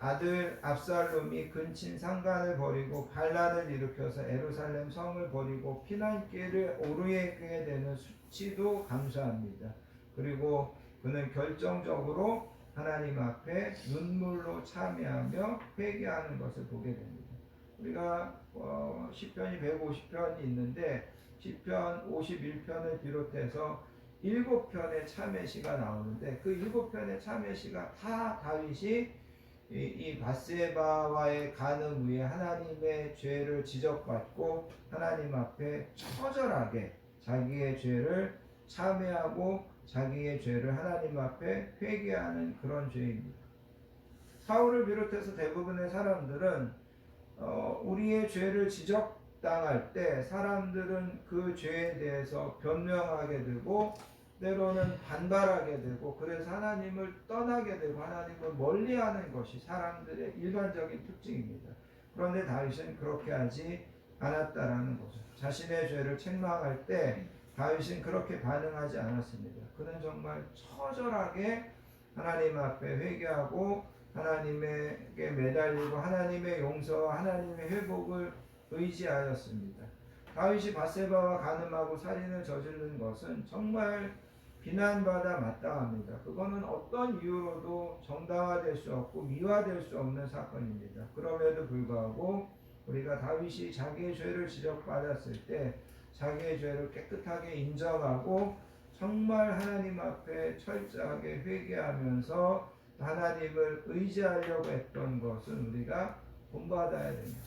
아들 압살롬이 근친 상간을 버리고 반란을 일으켜서 예루살렘 성을 버리고 피난길을 오르게 되는 수치도 감수합니다. 그리고 그는 결정적으로 하나님 앞에 눈물로 참여하며 회개하는 것을 보게 됩니다. 우리가 시편이 150편이 있는데 시편 51편을 비롯해서 7편의 참회시가 나오는데 그 7편의 참회시가 다 다윗이 이 밧세바와의 간음 후에 하나님의 죄를 지적받고 하나님 앞에 처절하게 자기의 죄를 참회하고 자기의 죄를 하나님 앞에 회개하는 그런 죄입니다. 사울을 비롯해서 대부분의 사람들은 우리의 죄를 지적당할 때 사람들은 그 죄에 대해서 변명하게 되고 때로는 반발하게 되고 그래서 하나님을 떠나게 되고 하나님을 멀리하는 것이 사람들의 일반적인 특징입니다. 그런데 다윗은 그렇게 하지 않았다라는 거죠. 자신의 죄를 책망할 때 다윗은 그렇게 반응하지 않았습니다. 그는 정말 처절하게 하나님 앞에 회개하고 하나님에게 매달리고 하나님의 용서와 하나님의 회복을 의지하였습니다. 다윗이 밧세바와 간음하고 살인을 저지른 것은 정말 비난받아 마땅합니다. 그거는 어떤 이유로도 정당화될 수 없고 미화될 수 없는 사건입니다. 그럼에도 불구하고 우리가 다윗이 자기의 죄를 지적받았을 때 자기의 죄를 깨끗하게 인정하고 정말 하나님 앞에 철저하게 회개하면서 하나님을 의지하려고 했던 것은 우리가 본받아야 됩니다.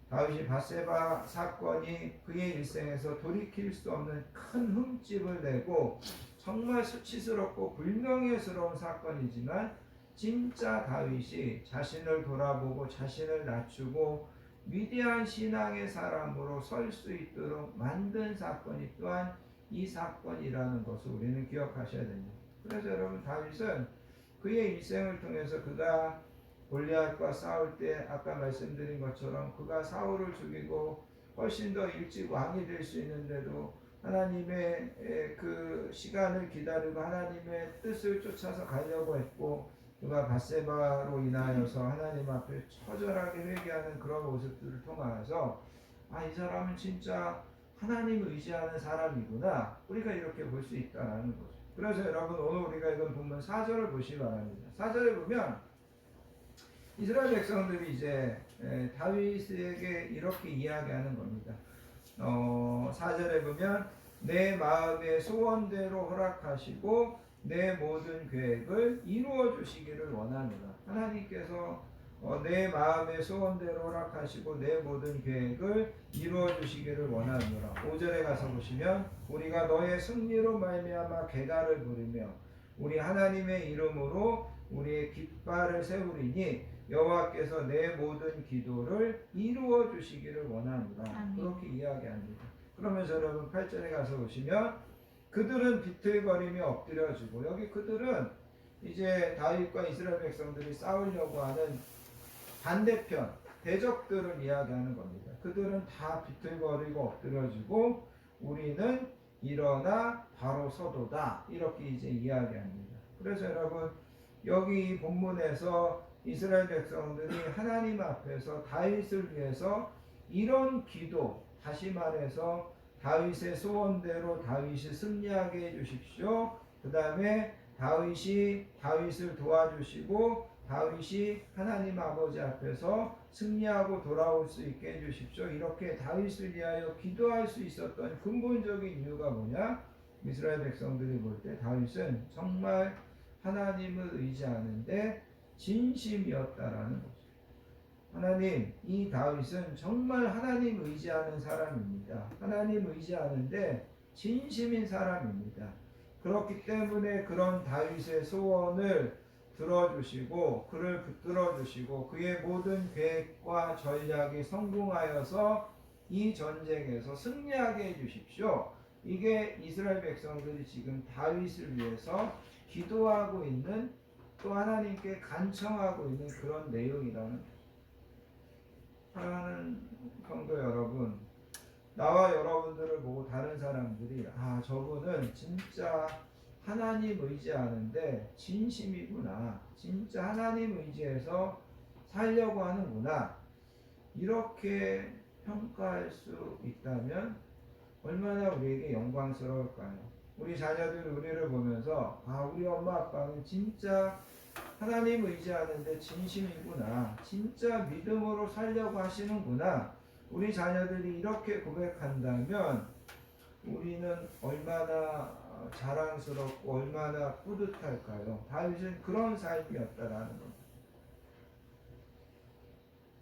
다윗이 밧세바 사건이 그의 일생에서 돌이킬 수 없는 큰 흠집을 내고 정말 수치스럽고 불명예스러운 사건이지만 진짜 다윗이 자신을 돌아보고 자신을 낮추고 위대한 신앙의 사람으로 설 수 있도록 만든 사건이 또한 이 사건이라는 것을 우리는 기억하셔야 됩니다. 그래서 여러분 다윗은 그의 일생을 통해서 그가 골리앗과 싸울 때 아까 말씀드린 것처럼 그가 사울을 죽이고 훨씬 더 일찍 왕이 될 수 있는데도 하나님의 그 시간을 기다리고 하나님의 뜻을 쫓아서 가려고 했고 그가 밧세바로 인하여서 하나님 앞에 처절하게 회개하는 그런 모습들을 통하여서 이 사람은 진짜 하나님을 의지하는 사람이구나, 우리가 이렇게 볼 수 있다는 거죠. 그래서 여러분 오늘 우리가 이건 본문 4절을 보시기 바랍니다. 4절에 보면 이스라엘 백성들이 이제 다윗에게 이렇게 이야기하는 겁니다. 4절에 보면 내 마음의 소원대로 허락하시고 내 모든 계획을 이루어 주시기를 원하노라. 하나님께서 내 마음의 소원대로 허락하시고 내 모든 계획을 이루어 주시기를 원하노라. 5절에 가서 보시면 우리가 너의 승리로 말미암아 계가를 부르며 우리 하나님의 이름으로 우리의 깃발을 세우리니 여호와께서 내 모든 기도를 이루어 주시기를 원하노라. 아멘. 그렇게 이야기합니다. 그러면서 여러분 8절에 가서 보시면 그들은 비틀거리며 엎드려지고, 여기 그들은 이제 다윗과 이스라엘 백성들이 싸우려고 하는 반대편 대적들을 이야기하는 겁니다. 그들은 다 비틀거리고 엎드려지고 우리는 일어나 바로 서도다 이렇게 이제 이야기합니다. 그래서 여러분 여기 이 본문에서 이스라엘 백성들이 하나님 앞에서 다윗을 위해서 이런 기도, 다시 말해서 다윗의 소원대로 다윗이 승리하게 해주십시오. 그 다음에 다윗이 다윗을 도와주시고 다윗이 하나님 아버지 앞에서 승리하고 돌아올 수 있게 해주십시오. 이렇게 다윗을 위하여 기도할 수 있었던 근본적인 이유가 뭐냐? 이스라엘 백성들이 볼 때 다윗은 정말 하나님을 의지하는데 진심이었다라는 거죠. 하나님, 이 다윗은 정말 하나님 의지하는 사람입니다. 하나님 의지하는데 진심인 사람입니다. 그렇기 때문에 그런 다윗의 소원을 들어주시고 그를 붙들어 주시고 그의 모든 계획과 전략이 성공하여서 이 전쟁에서 승리하게 해주십시오. 이게 이스라엘 백성들이 지금 다윗을 위해서 기도하고 있는, 또 하나님께 간청하고 있는 그런 내용이라는 거죠. 사랑하는 성도 여러분, 나와 여러분들을 보고 다른 사람들이 저분은 진짜 하나님 의지하는데 진심이구나, 진짜 하나님 의지해서 살려고 하는구나, 이렇게 평가할 수 있다면 얼마나 우리에게 영광스러울까요? 우리 자녀들이 우리를 보면서 우리 엄마 아빠는 진짜 하나님 의지하는데 진심이구나, 진짜 믿음으로 살려고 하시는구나, 우리 자녀들이 이렇게 고백한다면 우리는 얼마나 자랑스럽고 얼마나 뿌듯할까요? 다윗은 그런 삶이었다라는 겁니다.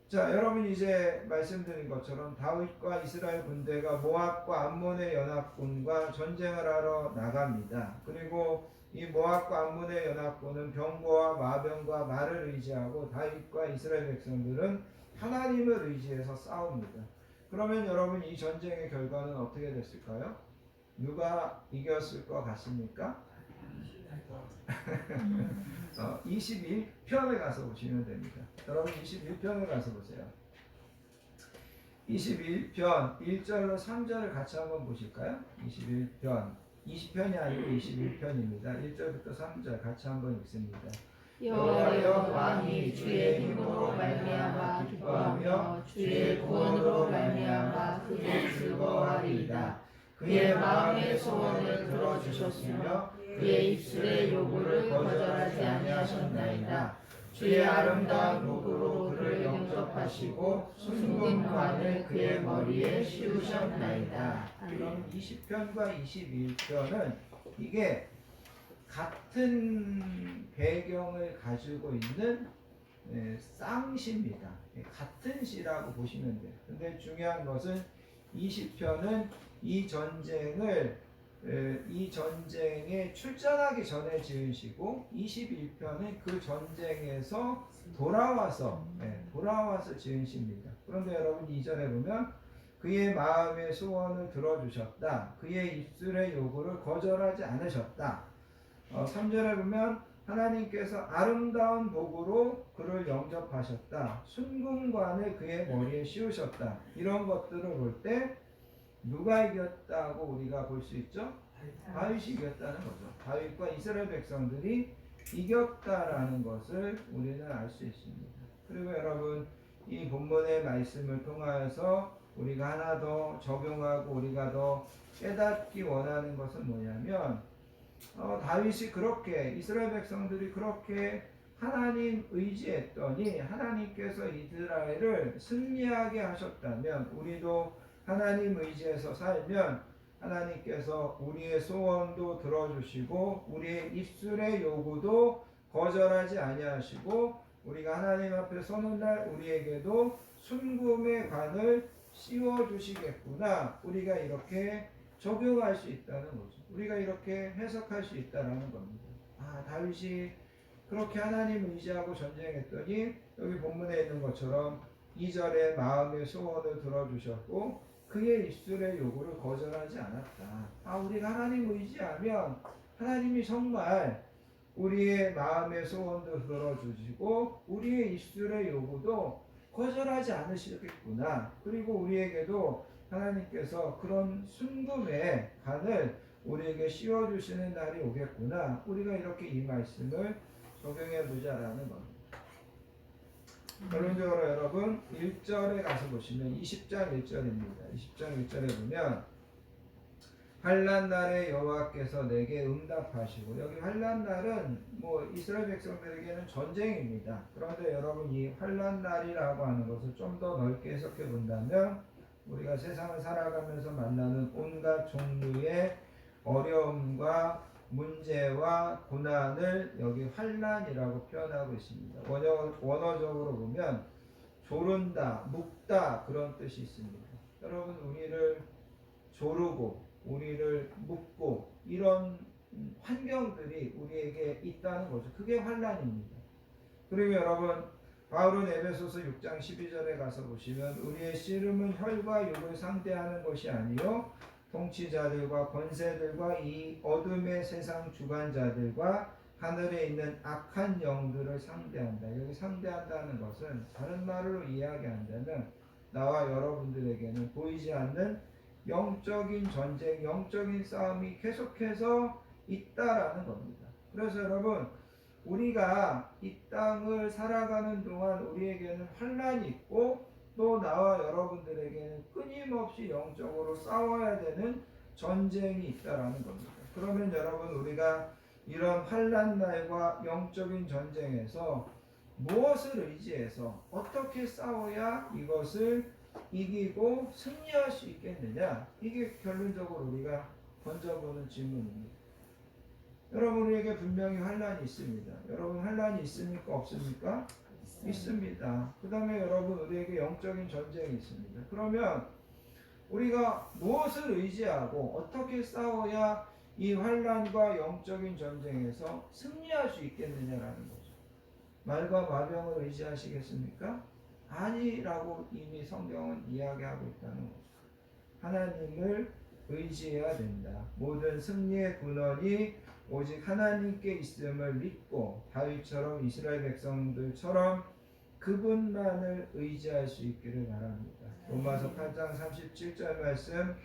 자, 여러분 이제 말씀드린 것처럼 다윗과 이스라엘 군대가 모압과 암몬의 연합군과 전쟁을 하러 나갑니다. 그리고 이 모압과 암몬의 연합군은 병거와 마병과 말을 의지하고 다윗과 이스라엘 백성들은 하나님을 의지해서 싸웁니다. 그러면 여러분 이 전쟁의 결과는 어떻게 됐을까요? 누가 이겼을 것 같습니까? 21편에 가서 보시면 됩니다. 여러분 21편에 가서 보세요. 21편 1절로 3절을 같이 한번 보실까요? 21편 20편이 아니고 21편입니다. 1절부터 3절 같이 한번 읽습니다. 여호와여 왕이 주의 힘으로 말미암아 기뻐하며 주의 구원으로 말미암아 크게 즐거워하리이다. 그의 마음의 소원을 들어주셨으며 그의 입술의 요구를 거절하지 아니하셨나이다. 주의 아름다운 목으로 그를 영접하시고 순금관을 그의 머리에 씌우셨나이다. 그럼 20편과 21편은 이게 같은 배경을 가지고 있는 쌍시입니다. 같은 시라고 보시면 돼요. 근데 중요한 것은 20편은 이 전쟁에 출전하기 전에 지으시고 21편은 그 전쟁에서 돌아와서 지으십니다. 그런데 여러분 2절에 보면 그의 마음의 소원을 들어주셨다. 그의 입술의 요구를 거절하지 않으셨다. 3절에 보면 하나님께서 아름다운 복으로 그를 영접하셨다. 순금관을 그의 머리에 씌우셨다. 이런 것들을 볼 때 누가 이겼다고 우리가 볼 수 있죠? 다윗이 이겼다는 거죠. 다윗과 이스라엘 백성들이 이겼다라는 것을 우리는 알 수 있습니다. 그리고 여러분 이 본문의 말씀을 통하여서 우리가 하나 더 적용하고 우리가 더 깨닫기 원하는 것은 뭐냐면 다윗이 그렇게 이스라엘 백성들이 그렇게 하나님 의지했더니 하나님께서 이스라엘을 승리하게 하셨다면 우리도 하나님 의지해서 살면 하나님께서 우리의 소원도 들어주시고 우리의 입술의 요구도 거절하지 아니하시고 우리가 하나님 앞에 서는 날 우리에게도 순금의 관을 씌워주시겠구나, 우리가 이렇게 적용할 수 있다는 거죠. 우리가 이렇게 해석할 수 있다는 겁니다. 다윗이 그렇게 하나님 의지하고 전쟁했더니 여기 본문에 있는 것처럼 2절에 마음의 소원을 들어주셨고 그의 입술의 요구를 거절하지 않았다. 우리가 하나님 의지하면 하나님이 정말 우리의 마음의 소원도 들어주시고 우리의 입술의 요구도 거절하지 않으시겠구나. 그리고 우리에게도 하나님께서 그런 순금의 간을 우리에게 씌워주시는 날이 오겠구나. 우리가 이렇게 이 말씀을 적용해 보자라는 겁니다. 결론적으로 여러분 1절에 가서 보시면 20장 1절입니다. 20장 1절에 보면 환난 날에 여호와께서 내게 응답하시고, 여기 환난 날은 뭐 이스라엘 백성들에게는 전쟁입니다. 그런데 여러분 이 환난 날이라고 하는 것을 좀 더 넓게 해석해 본다면 우리가 세상을 살아가면서 만나는 온갖 종류의 어려움과 문제와 고난을 여기 환난이라고 표현하고 있습니다. 원어적으로 보면 조른다, 묶다 그런 뜻이 있습니다. 여러분 우리를 조르고 우리를 묶고 이런 환경들이 우리에게 있다는 거죠. 그게 환난입니다. 그리고 여러분 바울은 에베소서 6장 12절에 가서 보시면 우리의 씨름은 혈과 육을 상대하는 것이 아니요 통치자들과 권세들과 이 어둠의 세상 주관자들과 하늘에 있는 악한 영들을 상대한다. 여기 상대한다는 것은 다른 말로 이야기한다면 나와 여러분들에게는 보이지 않는 영적인 전쟁, 영적인 싸움이 계속해서 있다라는 겁니다. 그래서 여러분 우리가 이 땅을 살아가는 동안 우리에게는 환난이 있고 또 나와 여러분들에게는 끊임없이 영적으로 싸워야 되는 전쟁이 있다라는 겁니다. 그러면 여러분 우리가 이런 환난 날과 영적인 전쟁에서 무엇을 의지해서 어떻게 싸워야 이것을 이기고 승리할 수 있겠느냐? 이게 결론적으로 우리가 던져보는 질문입니다. 여러분 우리에게 분명히 환난이 있습니다. 여러분 환난이 있습니까? 없습니까? 있습니다. 그 다음에 여러분 우리에게 영적인 전쟁이 있습니다. 그러면 우리가 무엇을 의지하고 어떻게 싸워야 이 환난과 영적인 전쟁에서 승리할 수 있겠느냐라는 거죠. 말과 마병을 의지하시겠습니까? 아니라고 이미 성경은 이야기하고 있다는 거죠. 하나님을 의지해야 된다. 모든 승리의 근원이 오직 하나님께 있음을 믿고 다윗처럼 이스라엘 백성들처럼 그분만을 의지할 수 있기를 바랍니다. 로마서 8장 37절 말씀,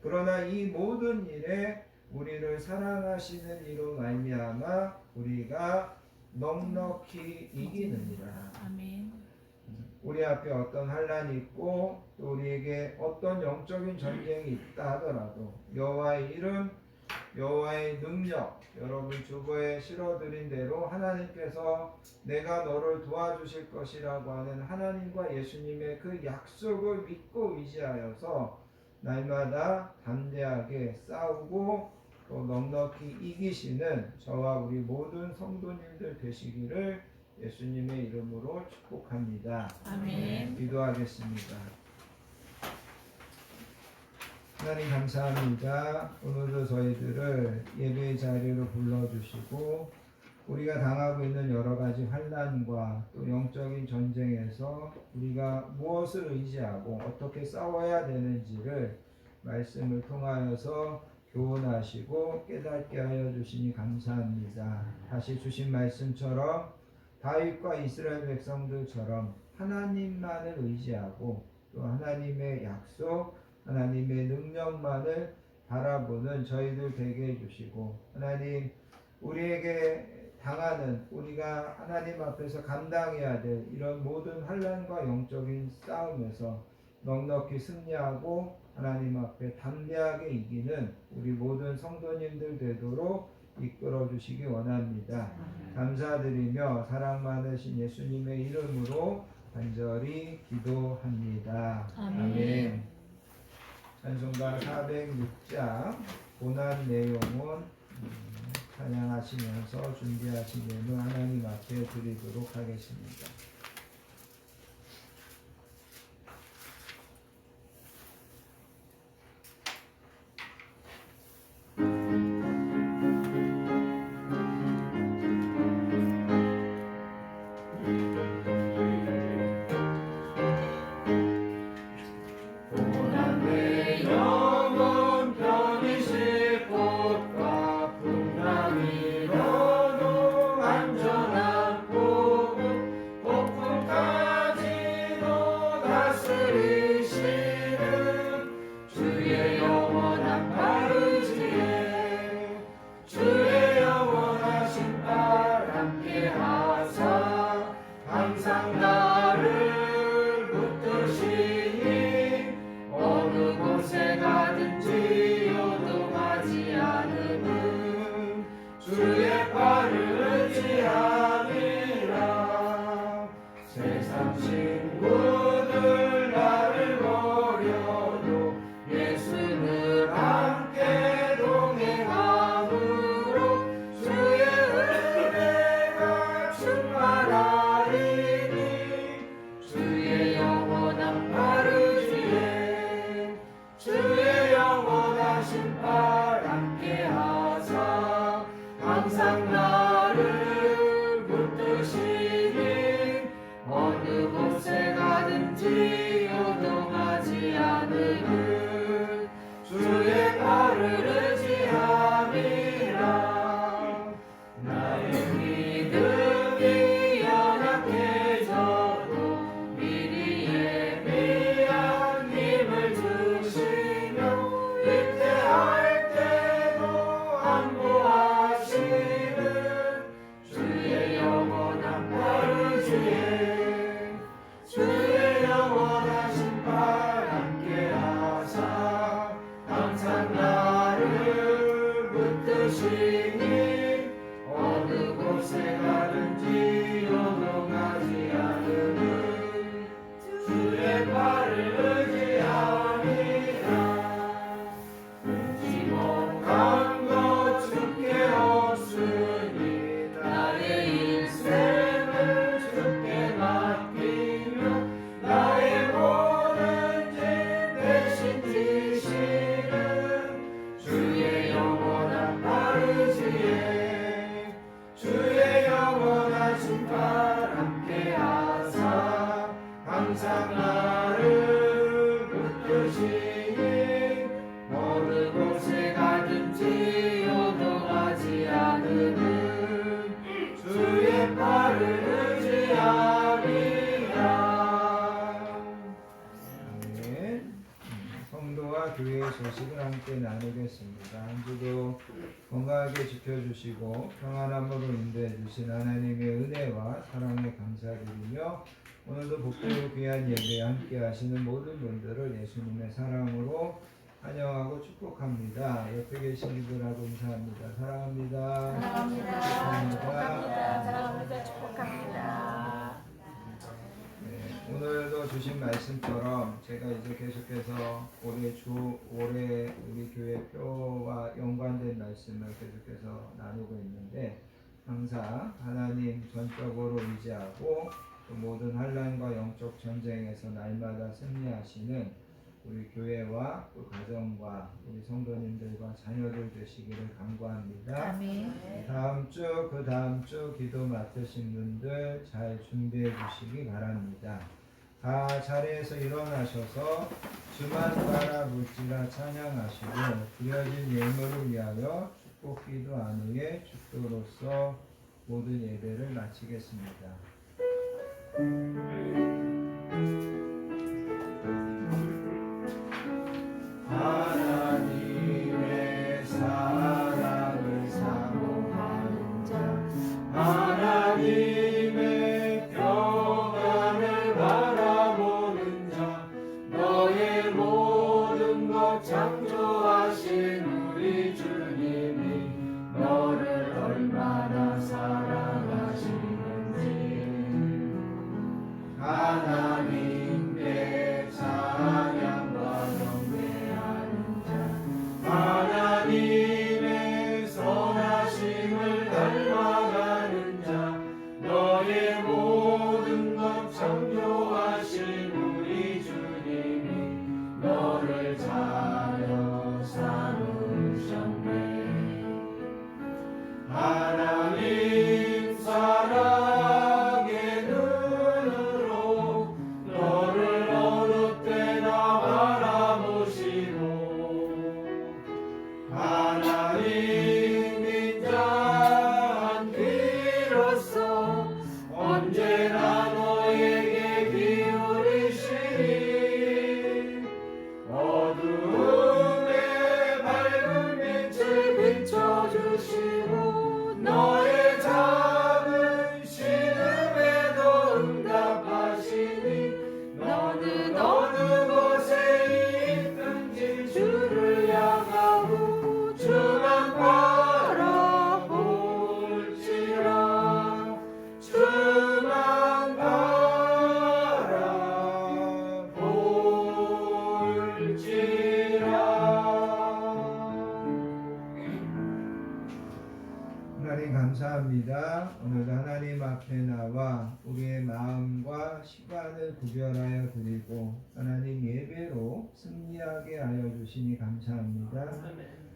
그러나 이 모든 일에 우리를 사랑하시는 이로 말미암아 우리가 넉넉히 이기느니라. 아멘. 우리 앞에 어떤 환난이 있고 또 우리에게 어떤 영적인 전쟁이 있다 하더라도 여호와의 이름, 여호와의 능력, 여러분 주보에 실어드린 대로 하나님께서 내가 너를 도와주실 것이라고 하는 하나님과 예수님의 그 약속을 믿고 의지하여서 날마다 담대하게 싸우고 또 넉넉히 이기시는 저와 우리 모든 성도님들 되시기를 예수님의 이름으로 축복합니다. 아멘. 기도하겠습니다. 하나님 감사합니다. 오늘도 저희들을 예배의 자리로 불러주시고 우리가 당하고 있는 여러 가지 환난과 또 영적인 전쟁에서 우리가 무엇을 의지하고 어떻게 싸워야 되는지를 말씀을 통하여서 교훈하시고 깨닫게 하여 주시니 감사합니다. 다시 주신 말씀처럼 다윗과 이스라엘 백성들처럼 하나님만을 의지하고 또 하나님의 약속, 하나님의 능력만을 바라보는 저희들 되게 해주시고 하나님 우리에게 당하는 우리가 하나님 앞에서 감당해야 될 이런 모든 환난과 영적인 싸움에서 넉넉히 승리하고 하나님 앞에 담대하게 이기는 우리 모든 성도님들 되도록 이끌어 주시기 원합니다. 감사드리며 사랑 많으신 예수님의 이름으로 간절히 기도합니다. 아멘. 찬송가 406장 고난 내용은 찬양하시면서 준비하신 예물 하나님 앞에 드리도록 하겠습니다. 영원 편이실 꽃과 풍랑이 너도 친구들 나를 버려도 예수는 함께 동행함으로 주의 은혜가 충만하리니 주의 영원한 팔으시에 주의 영원하신 팔 함께 하사 항상 나를 붙드시니 어느 곳에 가든지 요동하지 않으는 주의 팔을 의지함이라 나의 믿음이 연약해져도 미리 예비한 힘을 주시며 위태할 때도 안보하시는 주의 영원한 팔 의지에 주의 영원하신 팔 함께 하사 항상 나를 붙드시니 어느 곳에 가든지 요동하지 않으는 주의 팔을 의지함이라 지목한 것 주께 없으니 나의 인생을 주께 맡기며 나의 모든 죄 대신 지시는 주의 영원한 팔 의지에 주의 영원하신 팔 함께 하사 항상 나를 붙드시니 어느 곳에 가든지 요동하지 않으는 주의 팔을 의지함이라. 아멘. 성도와 교회의 소식을 함께 나누겠습니다. 한 주도 건강하게 지켜주시고 평안함으로 인도해 주신 하나님의 은혜와 사랑에 감사드리며 오늘도 복되고 귀한 예배에 함께 하시는 모든 분들을 예수님의 사랑으로 환영하고 축복합니다. 옆에 계신 이들하고 인사합니다. 사랑합니다. 사랑합니다. 축복합니다. 사랑합니다. 축복합니다. 네, 오늘도 주신 말씀처럼 제가 이제 계속해서 올해 우리 교회 표와 연관된 말씀을 계속해서 나누고 있는데 항상 하나님 전적으로 의지하고 또 모든 환난과 영적 전쟁에서 날마다 승리하시는 우리 교회와 또 가정과 우리 성도님들과 자녀들 되시기를 간구합니다. 아멘. 다음 주, 그 다음 주 기도 맡으신 분들 잘 준비해 주시기 바랍니다. 다 자리에서 일어나셔서 주만 바라볼지라 찬양하시고 드려진 예물을 위하여 축복 기도한 후에 축도로서 모든 예배를 마치겠습니다. 하나님의 사랑을 사모하는 자 하나님의 평안을 바라보는 자 너의 모든 것 창조하신 우리 주님이 너를 얼마나 사랑하시는지 하나님 감사합니다. 오늘도 하나님 앞에 나와 우리의 마음과 시간을 구별하여 드리고 하나님 예배로 승리하게 하여 주시니 감사합니다.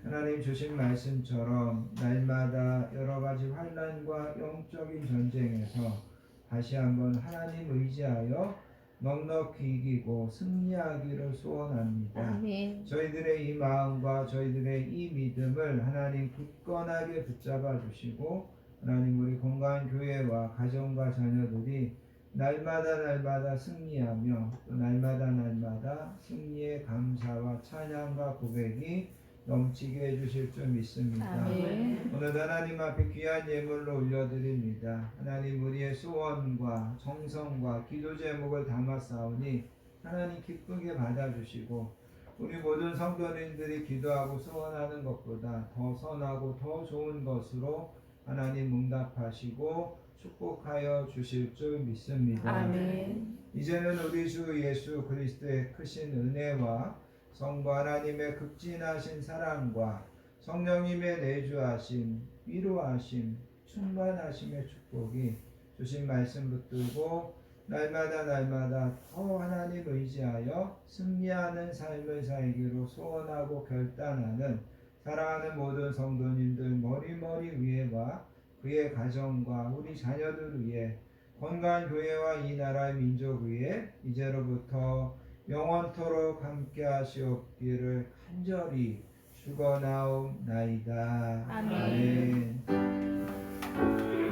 하나님 주신 말씀처럼 날마다 여러 가지 환난과 영적인 전쟁에서 다시 한번 하나님 의지하여 넉넉히 이기고 승리하기를 소원합니다. 아멘. 저희들의 이 마음과 저희들의 이 믿음을 하나님 굳건하게 붙잡아 주시고 하나님 우리 건강한 교회와 가정과 자녀들이 날마다 승리하며 또 날마다 승리의 감사와 찬양과 고백이 넘치게 해주실 줄 믿습니다. 아멘. 오늘 하나님 앞에 귀한 예물로 올려드립니다. 하나님 우리의 소원과 정성과 기도 제목을 담았사오니 하나님 기쁘게 받아주시고 우리 모든 성도님들이 기도하고 소원하는 것보다 더 선하고 더 좋은 것으로 하나님 응답하시고 축복하여 주실 줄 믿습니다. 아멘. 이제는 우리 주 예수 그리스도의 크신 은혜와 성부 하나님의 극진하신 사랑과 성령님의 내주하심, 위로하심, 충만하심의 축복이 주신 말씀 붙들고 날마다 더 하나님 의지하여 승리하는 삶을 살기로 소원하고 결단하는 사랑하는 모든 성도님들 머리머리 위에와 그의 가정과 우리 자녀들 위에 건강한 교회와 이 나라의 민족 위에 이제로부터 영원토록 함께 하시옵기를 간절히 축원하옵나이다. 아멘. 아멘.